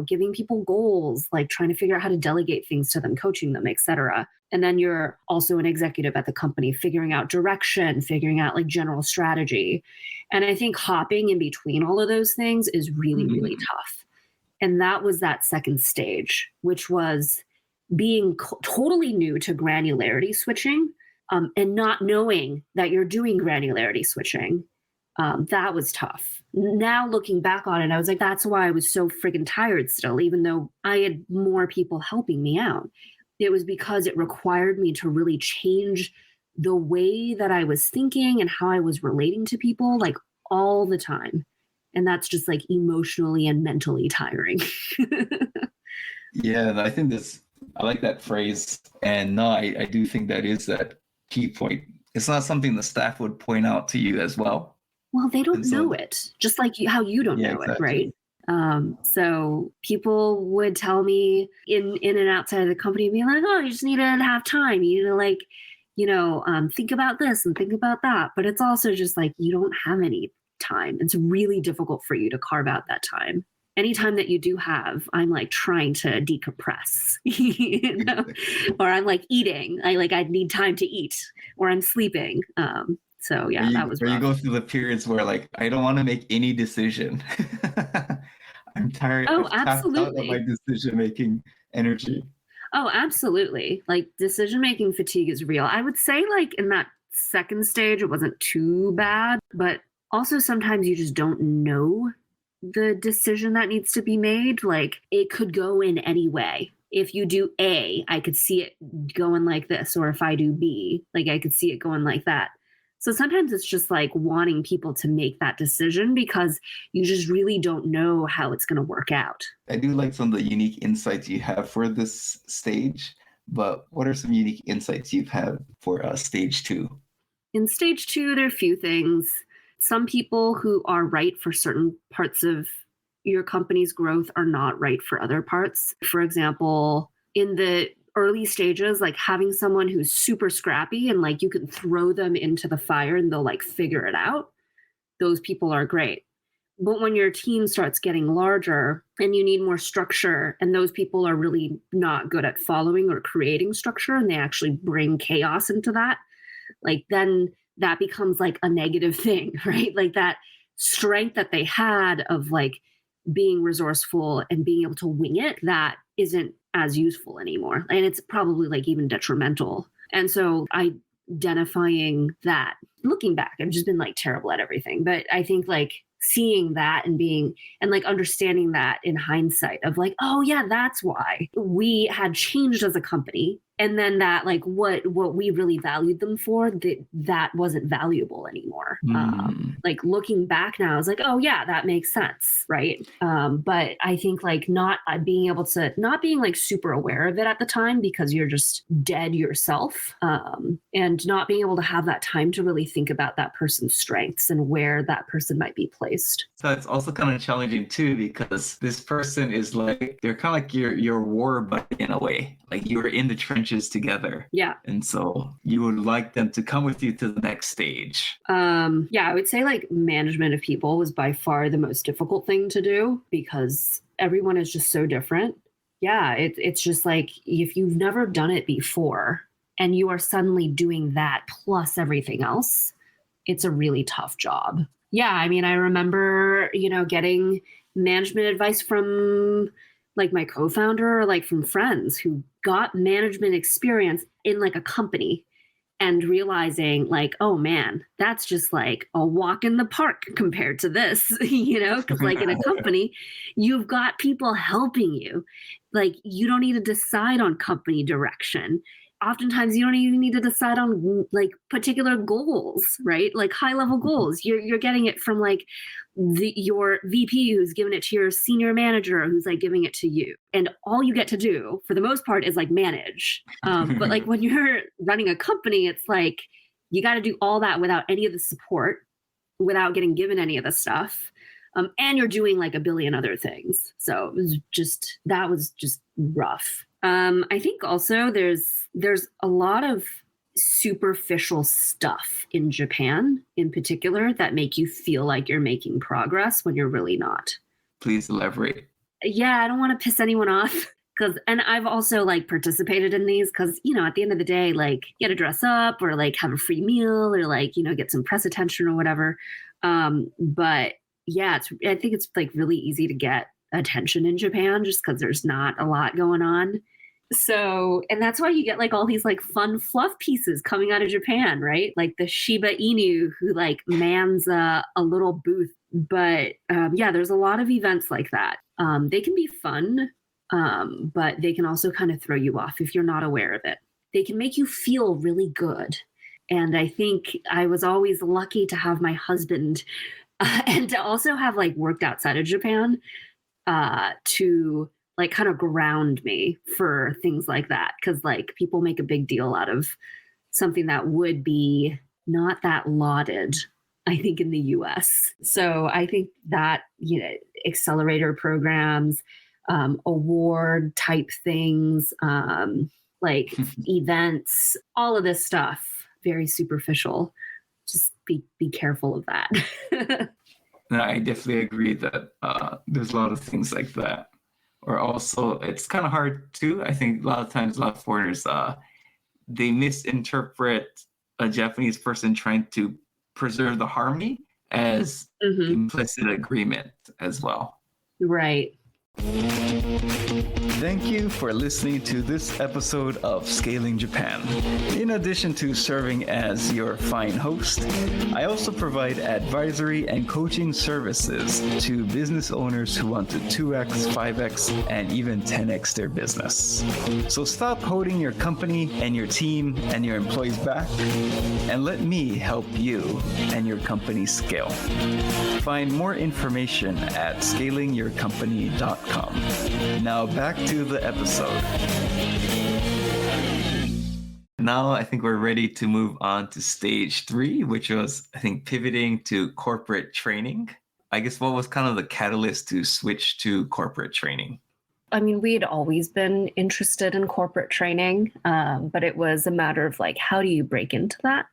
giving people goals, like trying to figure out how to delegate things to them, coaching them, et cetera. And then you're also an executive at the company, figuring out direction, figuring out like general strategy. And I think hopping in between all of those things is really, really tough. And that was that second stage, which was being totally new to granularity switching and not knowing that you're doing granularity switching. That was tough. Now looking back on it, I was like, that's why I was so friggin' tired still, even though I had more people helping me out. It was because it required me to really change the way that I was thinking and how I was relating to people, like all the time. And that's just like emotionally and mentally tiring. Yeah, I think I like that phrase. And no, I do think that is that key point. It's not something the staff would point out to you as well. Well, they don't know it, just like how you don't know exactly. it, right? So people would tell me in and outside of the company, be like, oh, you just need to have time. You need to like, think about this and think about that. But it's also just like, you don't have any time. It's really difficult for you to carve out that time. Anytime that you do have, I'm like trying to decompress, or I'm like eating. I need time to eat, or I'm sleeping. So yeah, that was rough. You go through the periods where like, I don't want to make any decision. I'm tired. Oh, I've tapped out of absolutely. my decision-making energy. Oh, absolutely. Like decision-making fatigue is real. I would say like in that second stage, it wasn't too bad, but also sometimes you just don't know the decision that needs to be made. Like it could go in any way. If you do A, I could see it going like this. Or if I do B, like I could see it going like that. So sometimes it's just like wanting people to make that decision because you just really don't know how it's going to work out. I do like some of the unique insights you have for this stage, but what are some unique insights you've had for stage 2? In stage 2, there are a few things. Some people who are right for certain parts of your company's growth are not right for other parts. For example, in the early stages, like having someone who's super scrappy and like you can throw them into the fire and they'll like figure it out, those people are great. But when your team starts getting larger and you need more structure and those people are really not good at following or creating structure and they actually bring chaos into that, like then that becomes like a negative thing, right? Like that strength that they had of like being resourceful and being able to wing it, that isn't as useful anymore. And it's probably like even detrimental. And so identifying that, looking back, I've just been like terrible at everything. But I think like seeing that and being and like understanding that in hindsight of like, oh yeah, that's why we had changed as a company. And then that like what we really valued them for, that wasn't valuable anymore. Like looking back now, I was like, oh yeah, that makes sense, right? But I think like not being like super aware of it at the time because you're just dead yourself, and not being able to have that time to really think about that person's strengths and where that person might be placed. So it's also kind of challenging too because this person is like they're kind of like your war buddy in a way. Like you were in the trenches together. Yeah. And so you would like them to come with you to the next stage. Yeah, I would say like management of people was by far the most difficult thing to do because everyone is just so different. Yeah, it's just like if you've never done it before and you are suddenly doing that plus everything else, it's a really tough job. Yeah, I mean, I remember, getting management advice from like my co-founder or like from friends who got management experience in like a company and realizing like, oh man, that's just like a walk in the park compared to this, because like in a company, you've got people helping you. Like you don't need to decide on company direction. Oftentimes you don't even need to decide on like particular goals, right? Like high level goals. You're getting it from like your VP who's giving it to your senior manager who's like giving it to you. And all you get to do for the most part is like manage. But like when you're running a company, it's like you got to do all that without any of the support, without getting given any of the stuff. And you're doing like a billion other things. So that was just rough. I think also there's a lot of superficial stuff in Japan in particular that make you feel like you're making progress when you're really not. Please elaborate. Yeah, I don't want to piss anyone off and I've also like participated in these because, at the end of the day, like you got to dress up or like have a free meal or like, get some press attention or whatever. But yeah, I think it's like really easy to get attention in Japan just because there's not a lot going on. So, and that's why you get like all these like fun fluff pieces coming out of Japan, right? Like the Shiba Inu who like mans a little booth. But yeah, there's a lot of events like that. They can be fun, but they can also kind of throw you off if you're not aware of it. They can make you feel really good. And I think I was always lucky to have my husband and to also have like worked outside of Japan to like kind of ground me for things like that. Cause like people make a big deal out of something that would be not that lauded, I think, in the US. So I think that, accelerator programs, award type things, like events, all of this stuff, very superficial. Just be careful of that. No, I definitely agree that there's a lot of things like that. Or also, it's kind of hard too. I think a lot of times, a lot of foreigners, they misinterpret a Japanese person trying to preserve the harmony as implicit agreement as well. Right. Thank you for listening to this episode of Scaling Japan. In addition to serving as your fine host, I also provide advisory and coaching services to business owners who want to 2x, 5x, and even 10x their business. So stop holding your company and your team and your employees back, and let me help you and your company scale. Find more information at scalingyourcompany.com. Now back to the episode. Now I think we're ready to move on to stage 3, which was, I think, pivoting to corporate training. I guess what was kind of the catalyst to switch to corporate training? I mean, we had always been interested in corporate training, but it was a matter of like, how do you break into that?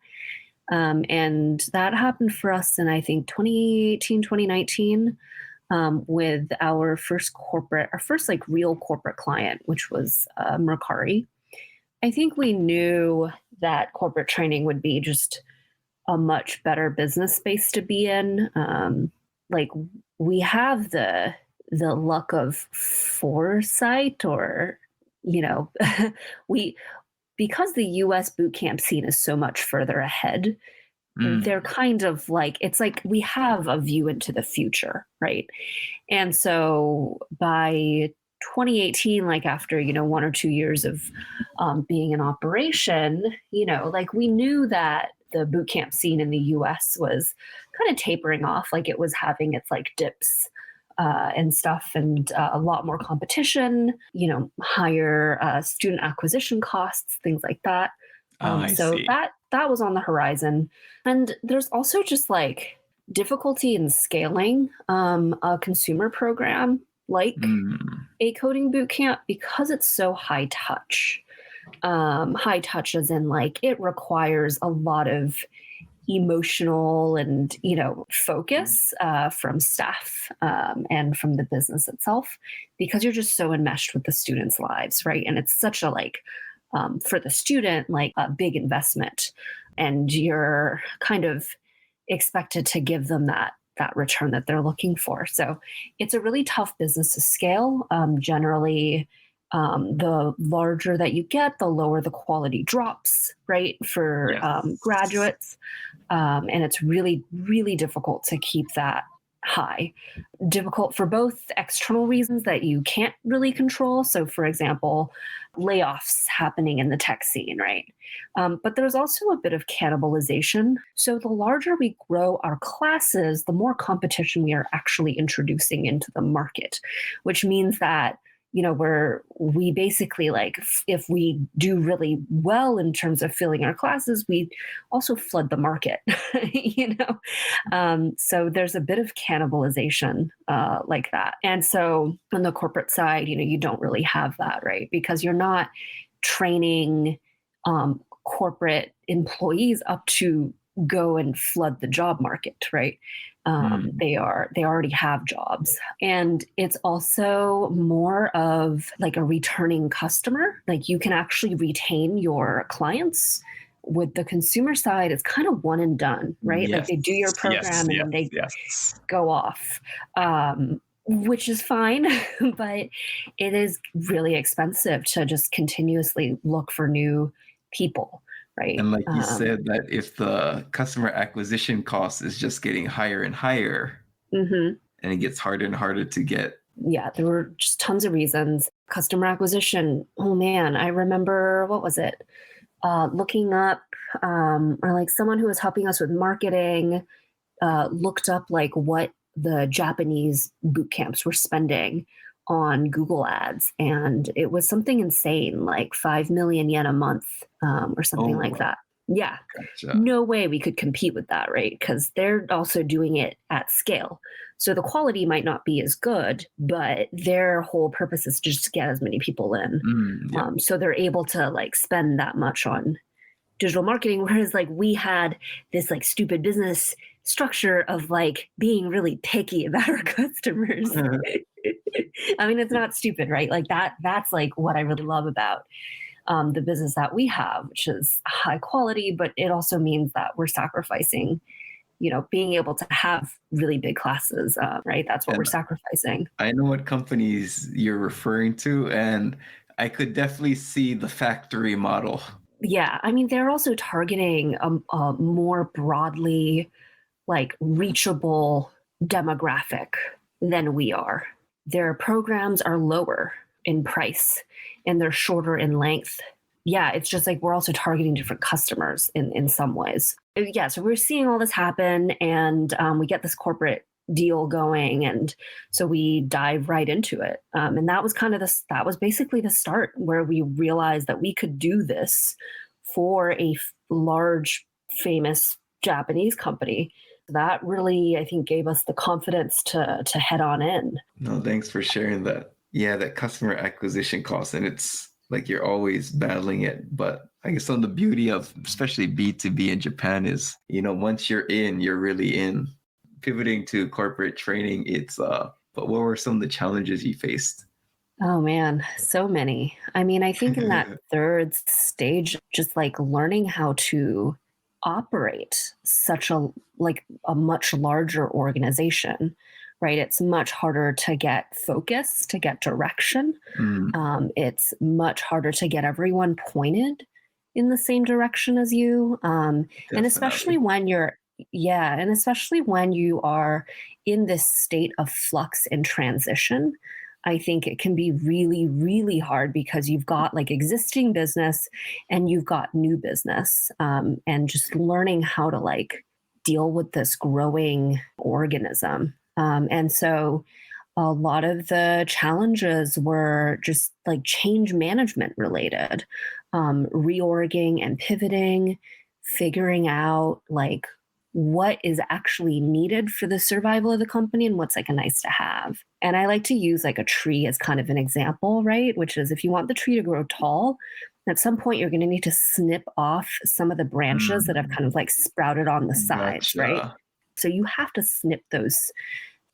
And that happened for us in, I think, 2018, 2019. With our first like real corporate client, which was Mercari. I think we knew that corporate training would be just a much better business space to be in. Like we have the luck of foresight, or, you know, because the US boot camp scene is so much further ahead. They're kind of like, it's like we have a view into the future, right? And so by 2018, like after, 1 or 2 years of being in operation, like we knew that the boot camp scene in the US was kind of tapering off, like it was having its like dips and stuff, and a lot more competition, higher student acquisition costs, things like that. So that was on the horizon. And there's also just like difficulty in scaling a consumer program like a coding bootcamp because it's so high touch. High touch as in like it requires a lot of emotional and focus from staff and from the business itself, because you're just so enmeshed with the students' lives, right? And it's such a like for the student, like a big investment, and you're kind of expected to give them that return that they're looking for. So it's a really tough business to scale. Generally, the larger that you get, the lower the quality drops, right? For graduates. And it's really, really difficult to keep that high. Difficult for both external reasons that you can't really control. So for example, layoffs happening in the tech scene, right? But there's also a bit of cannibalization. So the larger we grow our classes, the more competition we are actually introducing into the market, which means that we basically like, if we do really well in terms of filling our classes, we also flood the market, so there's a bit of cannibalization like that. And so on the corporate side, you don't really have that, right? Because you're not training corporate employees up to go and flood the job market, right? They already have jobs. And it's also more of like a returning customer. Like you can actually retain your clients. With the consumer side, it's kind of one and done, right? Like they do your program and they go off, which is fine, but it is really expensive to just continuously look for new people. Right. And like you said, that if the customer acquisition cost is just getting higher and higher, and it gets harder and harder to get. Yeah, there were just tons of reasons. Customer acquisition. Oh man, I remember, what was it? Looking up, or like someone who was helping us with marketing looked up like what the Japanese boot camps were spending on Google ads, and it was something insane, like 5 million yen a month or something like that. Yeah. Gotcha. No way we could compete with that, right? Because they're also doing it at scale. So the quality might not be as good, but their whole purpose is just to get as many people in. Yeah. So they're able to like spend that much on digital marketing, whereas like we had this like stupid business structure of like being really picky about our customers. I mean, it's not stupid, right? Like that's like what I really love about the business that we have, which is high quality, but it also means that we're sacrificing, being able to have really big classes, right? That's what And we're sacrificing. I know what companies you're referring to, and I could definitely see the factory model. Yeah, I mean, they're also targeting a more broadly like reachable demographic than we are. Their programs are lower in price and they're shorter in length. Yeah, it's just like we're also targeting different customers in some ways. Yeah, so we're seeing all this happen, and we get this corporate deal going, and so we dive right into it. And that was that was basically the start where we realized that we could do this for a large, famous Japanese company. That really, I think, gave us the confidence to head on in. No, thanks for sharing that. Yeah, that customer acquisition cost, and it's like you're always battling it. But I guess the beauty of especially B2B in Japan is, once you're in, you're really in. Pivoting to corporate training, but what were some of the challenges you faced? Oh man, so many. I mean, I think in that third stage, just like learning how to operate such a much larger organization, right? It's much harder to get focus, to get direction. It's much harder to get everyone pointed in the same direction as you. And especially when especially when you are in this state of flux and transition, I think it can be really, really hard because you've got like existing business and you've got new business, and just learning how to like deal with this growing organism. And so a lot of the challenges were just like change management related, reorging and pivoting, figuring out like what is actually needed for the survival of the company and what's like a nice to have. And I like to use like a tree as kind of an example, right? Which is if you want the tree to grow tall, at some point you're going to need to snip off some of the branches that have kind of like sprouted on the sides, Gotcha. right? So you have to snip those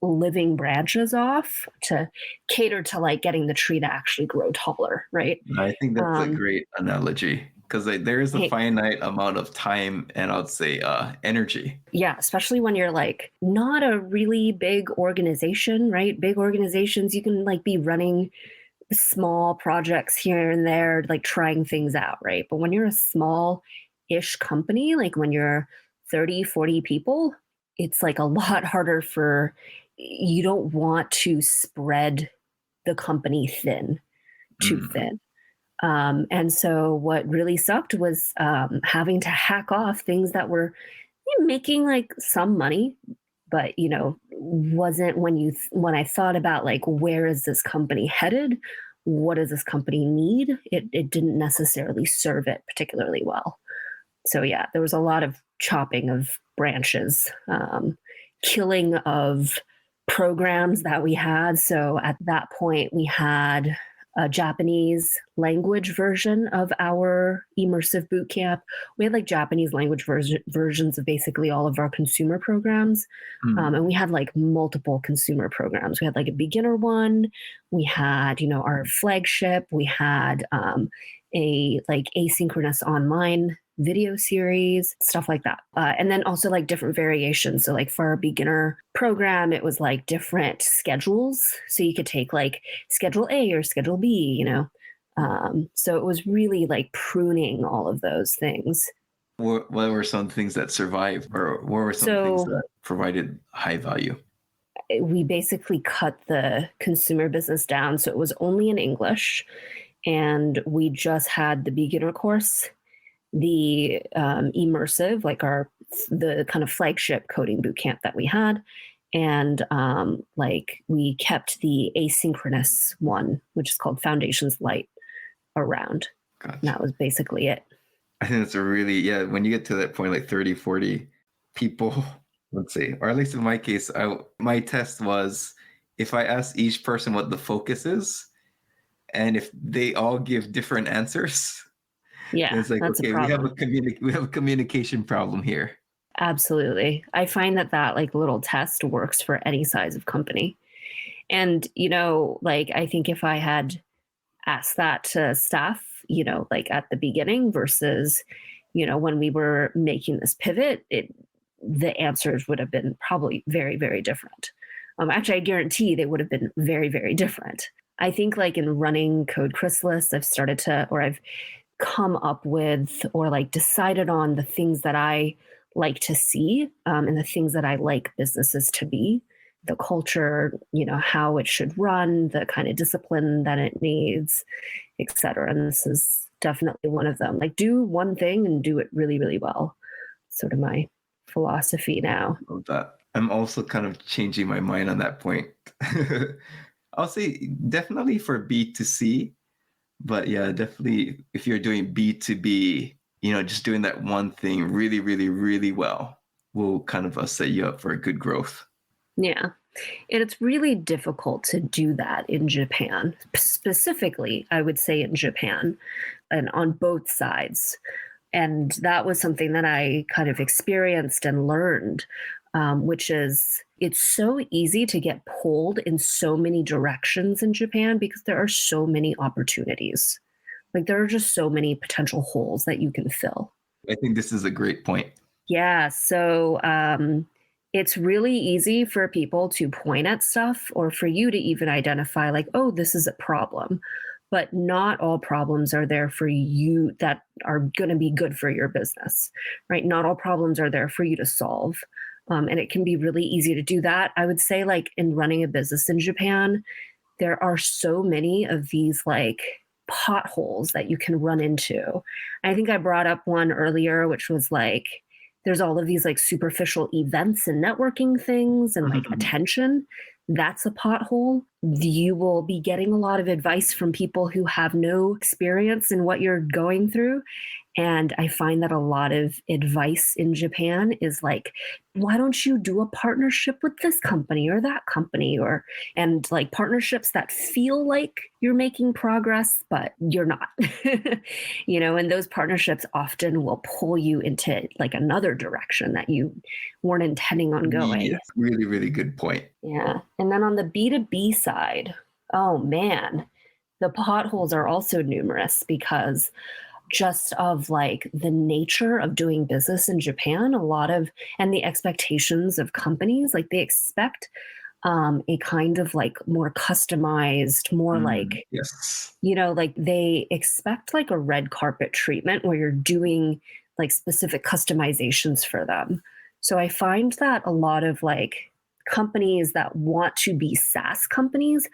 living branches off to cater to like getting the tree to actually grow taller, right? I think that's a great analogy because there is a finite amount of time and I'd say energy. Yeah, especially when you're like not a really big organization, right? Big organizations, you can like be running small projects here and there, like trying things out, right? But when you're a small-ish company, like when you're 30, 40 people, it's like a lot harder you don't want to spread the company too thin. And so what really sucked was having to hack off things that were making like some money, but wasn't when I thought about like where is this company headed, what does this company need, it didn't necessarily serve it particularly well. So yeah, there was a lot of chopping of branches, killing of programs that we had. So at that point we had a Japanese language version of our immersive boot camp. We had like Japanese language versions of basically all of our consumer programs. And we had like multiple consumer programs. We had like a beginner one. We had, our flagship. We had a like asynchronous online video series, stuff like that. And then also like different variations. So like for our beginner program, it was like different schedules. So you could take like schedule A or schedule B, so it was really like pruning all of those things. What were some things that survived, or what were some things that provided high value? We basically cut the consumer business down. So it was only in English, and we just had the beginner course, the immersive, like the kind of flagship coding bootcamp that we had. And like we kept the asynchronous one, which is called Foundations Light, around. Gotcha. And that was basically it. I think that's when you get to that point, like 30, 40 people, let's see, or at least in my case, my test was if I ask each person what the focus is, and if they all give different answers, then Yeah, it's like, that's a okay, problem. we have a communication problem here. Absolutely. I find that like little test works for any size of company. And, like I think if I had asked that to staff, like at the beginning versus, when we were making this pivot, the answers would have been probably very, very different. Actually, I guarantee they would have been very, very different. I think like in running Code Chrysalis, I've come up with or like decided on the things that I like to see, and the things that I like businesses to be, the culture, how it should run, the kind of discipline that it needs, et cetera. And this is definitely one of them. Like do one thing and do it really, really well. Sort of my philosophy now. Of that. I'm also kind of changing my mind on that point. I'll say definitely for B2C, but yeah, definitely if you're doing B2B, just doing that one thing really, really, really well will kind of set you up for a good growth. Yeah. And it's really difficult to do that in Japan. Specifically, I would say in Japan and on both sides. And that was something that I kind of experienced and learned, which is it's so easy to get pulled in so many directions in Japan because there are so many opportunities. Like there are just so many potential holes that you can fill. I think this is a great point. Yeah. So it's really easy for people to point at stuff or for you to even identify like, oh, this is a problem. But not all problems are there for you that are going to be good for your business, right? Not all problems are there for you to solve. And it can be really easy to do that. I would say like in running a business in Japan, there are so many of these like potholes that you can run into. I think I brought up one earlier, which was like, there's all of these like superficial events and networking things and like attention. That's a pothole. You will be getting a lot of advice from people who have no experience in what you're going through. And I find that a lot of advice in Japan is like, why don't you do a partnership with this company or that company and like partnerships that feel like you're making progress, but you're not, and those partnerships often will pull you into like another direction that you weren't intending on going. Yes, really, really good point. Yeah. And then on the B2B side, oh man, the potholes are also numerous because just of like the nature of doing business in Japan, and the expectations of companies, like they expect a kind of like more customized, more like, yes, like they expect like a red carpet treatment where you're doing like specific customizations for them. So I find that a lot of like companies that want to be SaaS companies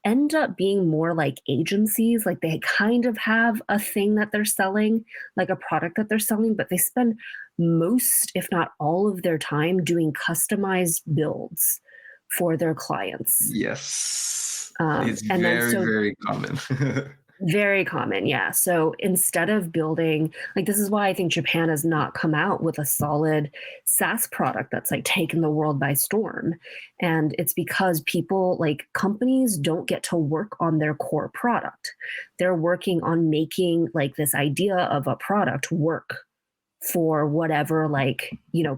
end up being more like agencies. Like they kind of have a thing that they're selling, like a product that they're selling, but they spend most, if not all of their time doing customized builds for their clients. Yes. It's And very, very common. Very common, yeah. So instead of building, like this is why I think Japan has not come out with a solid SaaS product that's like taken the world by storm. And it's because companies don't get to work on their core product. They're working on making like this idea of a product work for whatever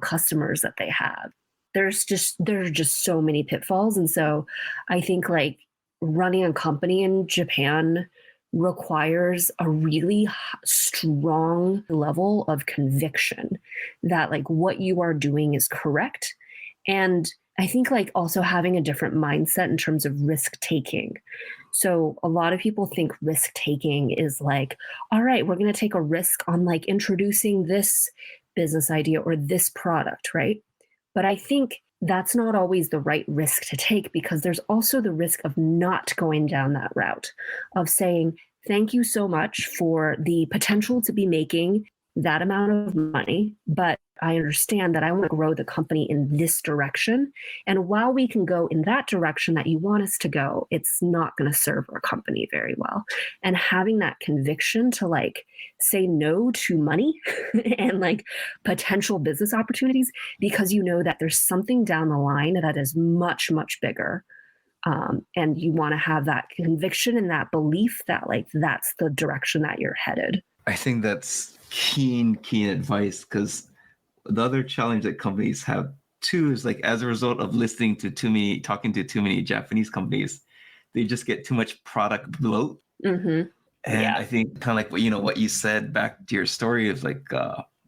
customers that they have. There's just so many pitfalls. And so I think like running a company in Japan requires a really strong level of conviction that like what you are doing is correct. And I think like also having a different mindset in terms of risk taking. So a lot of people think risk taking is like, all right, we're going to take a risk on like introducing this business idea or this product, right? But I think that's not always the right risk to take because there's also the risk of not going down that route of saying, thank you so much for the potential to be making that amount of money, but I understand that I want to grow the company in this direction. And while we can go in that direction that you want us to go, it's not going to serve our company very well. And having that conviction to like say no to money and like potential business opportunities, because you know that there's something down the line that is much, much bigger. And you want to have that conviction and that belief that like that's the direction that you're headed. I think that's keen advice, because the other challenge that companies have too is like, as a result of talking to too many Japanese companies, they just get too much product bloat. Mm-hmm. And Yeah. I think kind of like what you said back to your story is like,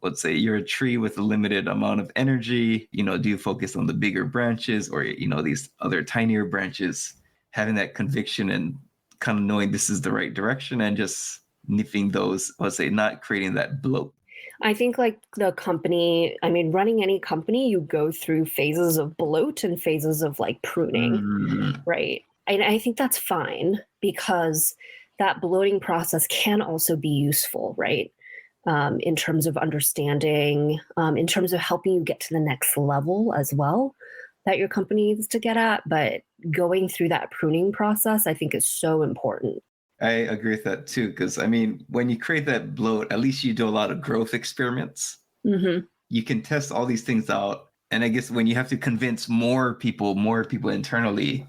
let's say you're a tree with a limited amount of energy. Do you focus on the bigger branches or these other tinier branches? Having that conviction and kind of knowing this is the right direction and just nipping those, let's say, not creating that bloat. I think like the company, I mean, running any company, you go through phases of bloat and phases of like pruning, right? And I think that's fine, because that bloating process can also be useful, right? In terms of understanding, in terms of helping you get to the next level as well that your company needs to get at. But going through that pruning process, I think is so important. I agree with that too, because I mean, when you create that bloat, at least you do a lot of growth experiments. Mm-hmm. You can test all these things out. And I guess when you have to convince more people internally,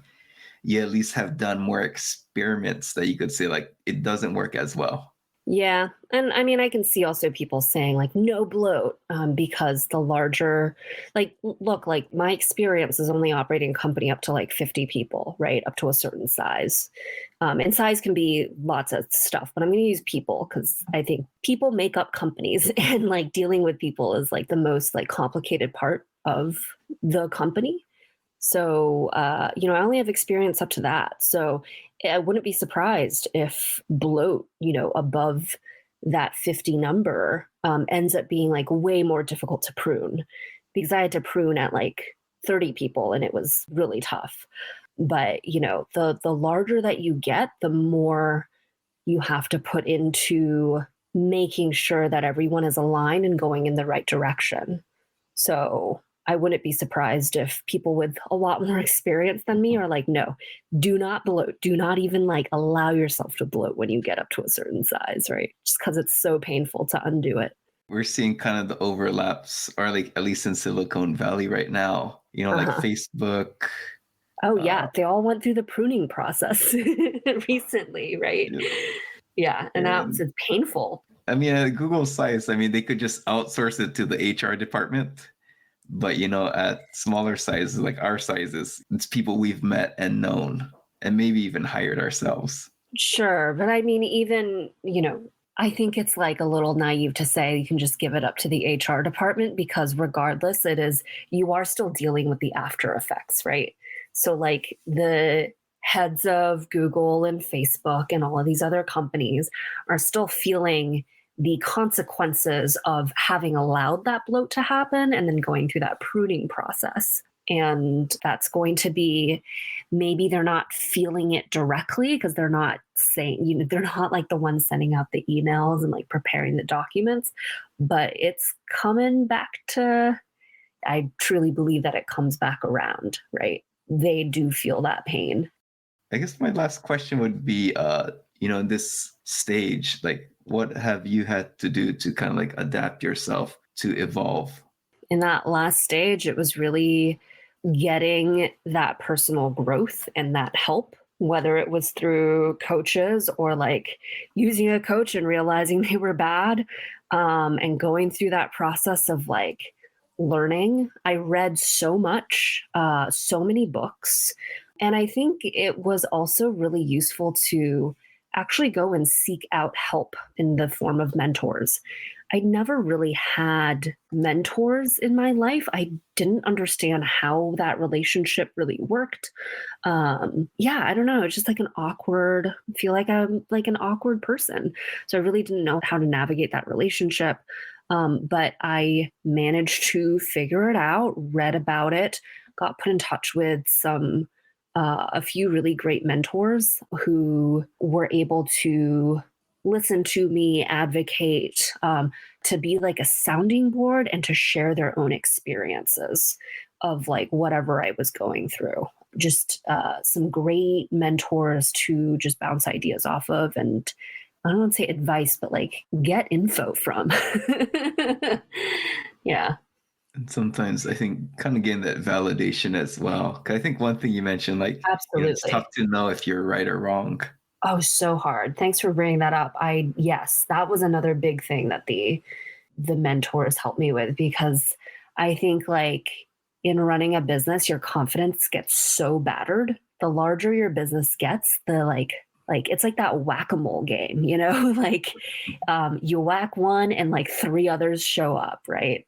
you at least have done more experiments that you could say like it doesn't work as well. Yeah. And I mean, I can see also people saying like no bloat, because the larger, like, look, like my experience is only operating a company up to like 50 people, right? Up to a certain size. And size can be lots of stuff, but I'm going to use people because I think people make up companies, and like dealing with people is like the most like complicated part of the company. So, I only have experience up to that. So I wouldn't be surprised if bloat, above that 50 number ends up being like way more difficult to prune, because I had to prune at like 30 people and it was really tough. But, the larger that you get, the more you have to put into making sure that everyone is aligned and going in the right direction. So I wouldn't be surprised if people with a lot more experience than me are like, no, do not bloat. Do not even like allow yourself to bloat when you get up to a certain size, right? Just because it's so painful to undo it. We're seeing kind of the overlaps, or like at least in Silicon Valley right now, like Facebook. Oh, yeah. They all went through the pruning process recently, right? Yeah. And now it's painful. I mean, at Google size, I mean, they could just outsource it to the HR department. But, at smaller sizes, like our sizes, it's people we've met and known and maybe even hired ourselves. Sure. But I mean, even, I think it's like a little naive to say you can just give it up to the HR department, because regardless, you are still dealing with the after effects, right? So like the heads of Google and Facebook and all of these other companies are still feeling the consequences of having allowed that bloat to happen and then going through that pruning process. And that's going to be, maybe they're not feeling it directly because they're not saying, they're not like the ones sending out the emails and like preparing the documents, but it's coming back to, I truly believe that it comes back around, right? They do feel that pain. I guess my last question would be, in this stage, like, what have you had to do to kind of like adapt yourself to evolve? In that last stage, it was really getting that personal growth and that help, whether it was through coaches or like using a coach and realizing they were bad, and going through that process of like learning. I read so much, so many books. And I think it was also really useful to actually go and seek out help in the form of mentors. I never really had mentors in my life. I didn't understand how that relationship really worked. I don't know. It's just like I feel like I'm like an awkward person. So I really didn't know how to navigate that relationship. But I managed to figure it out, read about it, got put in touch with a few really great mentors who were able to listen to me, advocate, to be like a sounding board and to share their own experiences of like whatever I was going through. Just some great mentors to just bounce ideas off of, and I don't want to say advice, but like get info from. Yeah. And sometimes I think kind of getting that validation as well. 'Cause I think one thing you mentioned, like, it's Absolutely. tough to know if you're right or wrong. Oh, so hard. Thanks for bringing that up. Yes, that was another big thing that the mentors helped me with, because I think like in running a business, your confidence gets so battered. The larger your business gets, the like it's like that whack-a-mole game, like you whack one and like three others show up, right?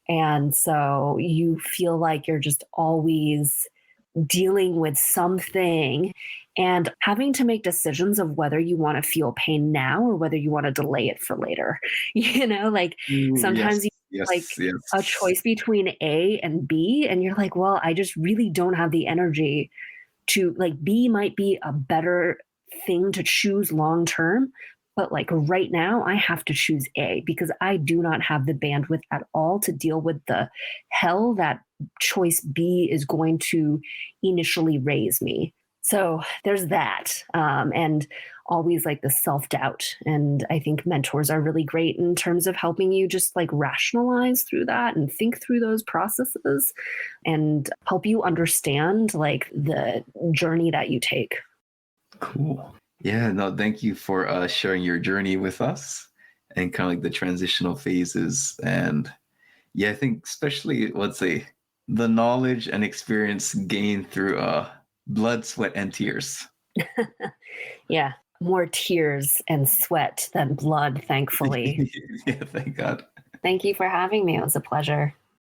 And so you feel like you're just always dealing with something and having to make decisions of whether you want to feel pain now or whether you want to delay it for later. Like Ooh, yes, sometimes you like yes, a yes. choice between A and B, and you're like, well, I just really don't have the energy to like B might be a better thing to choose long term. But like right now, I have to choose A because I do not have the bandwidth at all to deal with the hell that choice B is going to initially raise me. So there's that. And always like the self doubt. And I think mentors are really great in terms of helping you just like rationalize through that and think through those processes and help you understand like the journey that you take. Cool. Yeah, no, thank you for sharing your journey with us and kind of like the transitional phases. And yeah, I think especially, let's say, the knowledge and experience gained through blood, sweat, and tears. Yeah, more tears and sweat than blood, thankfully. Yeah, thank God. Thank you for having me. It was a pleasure.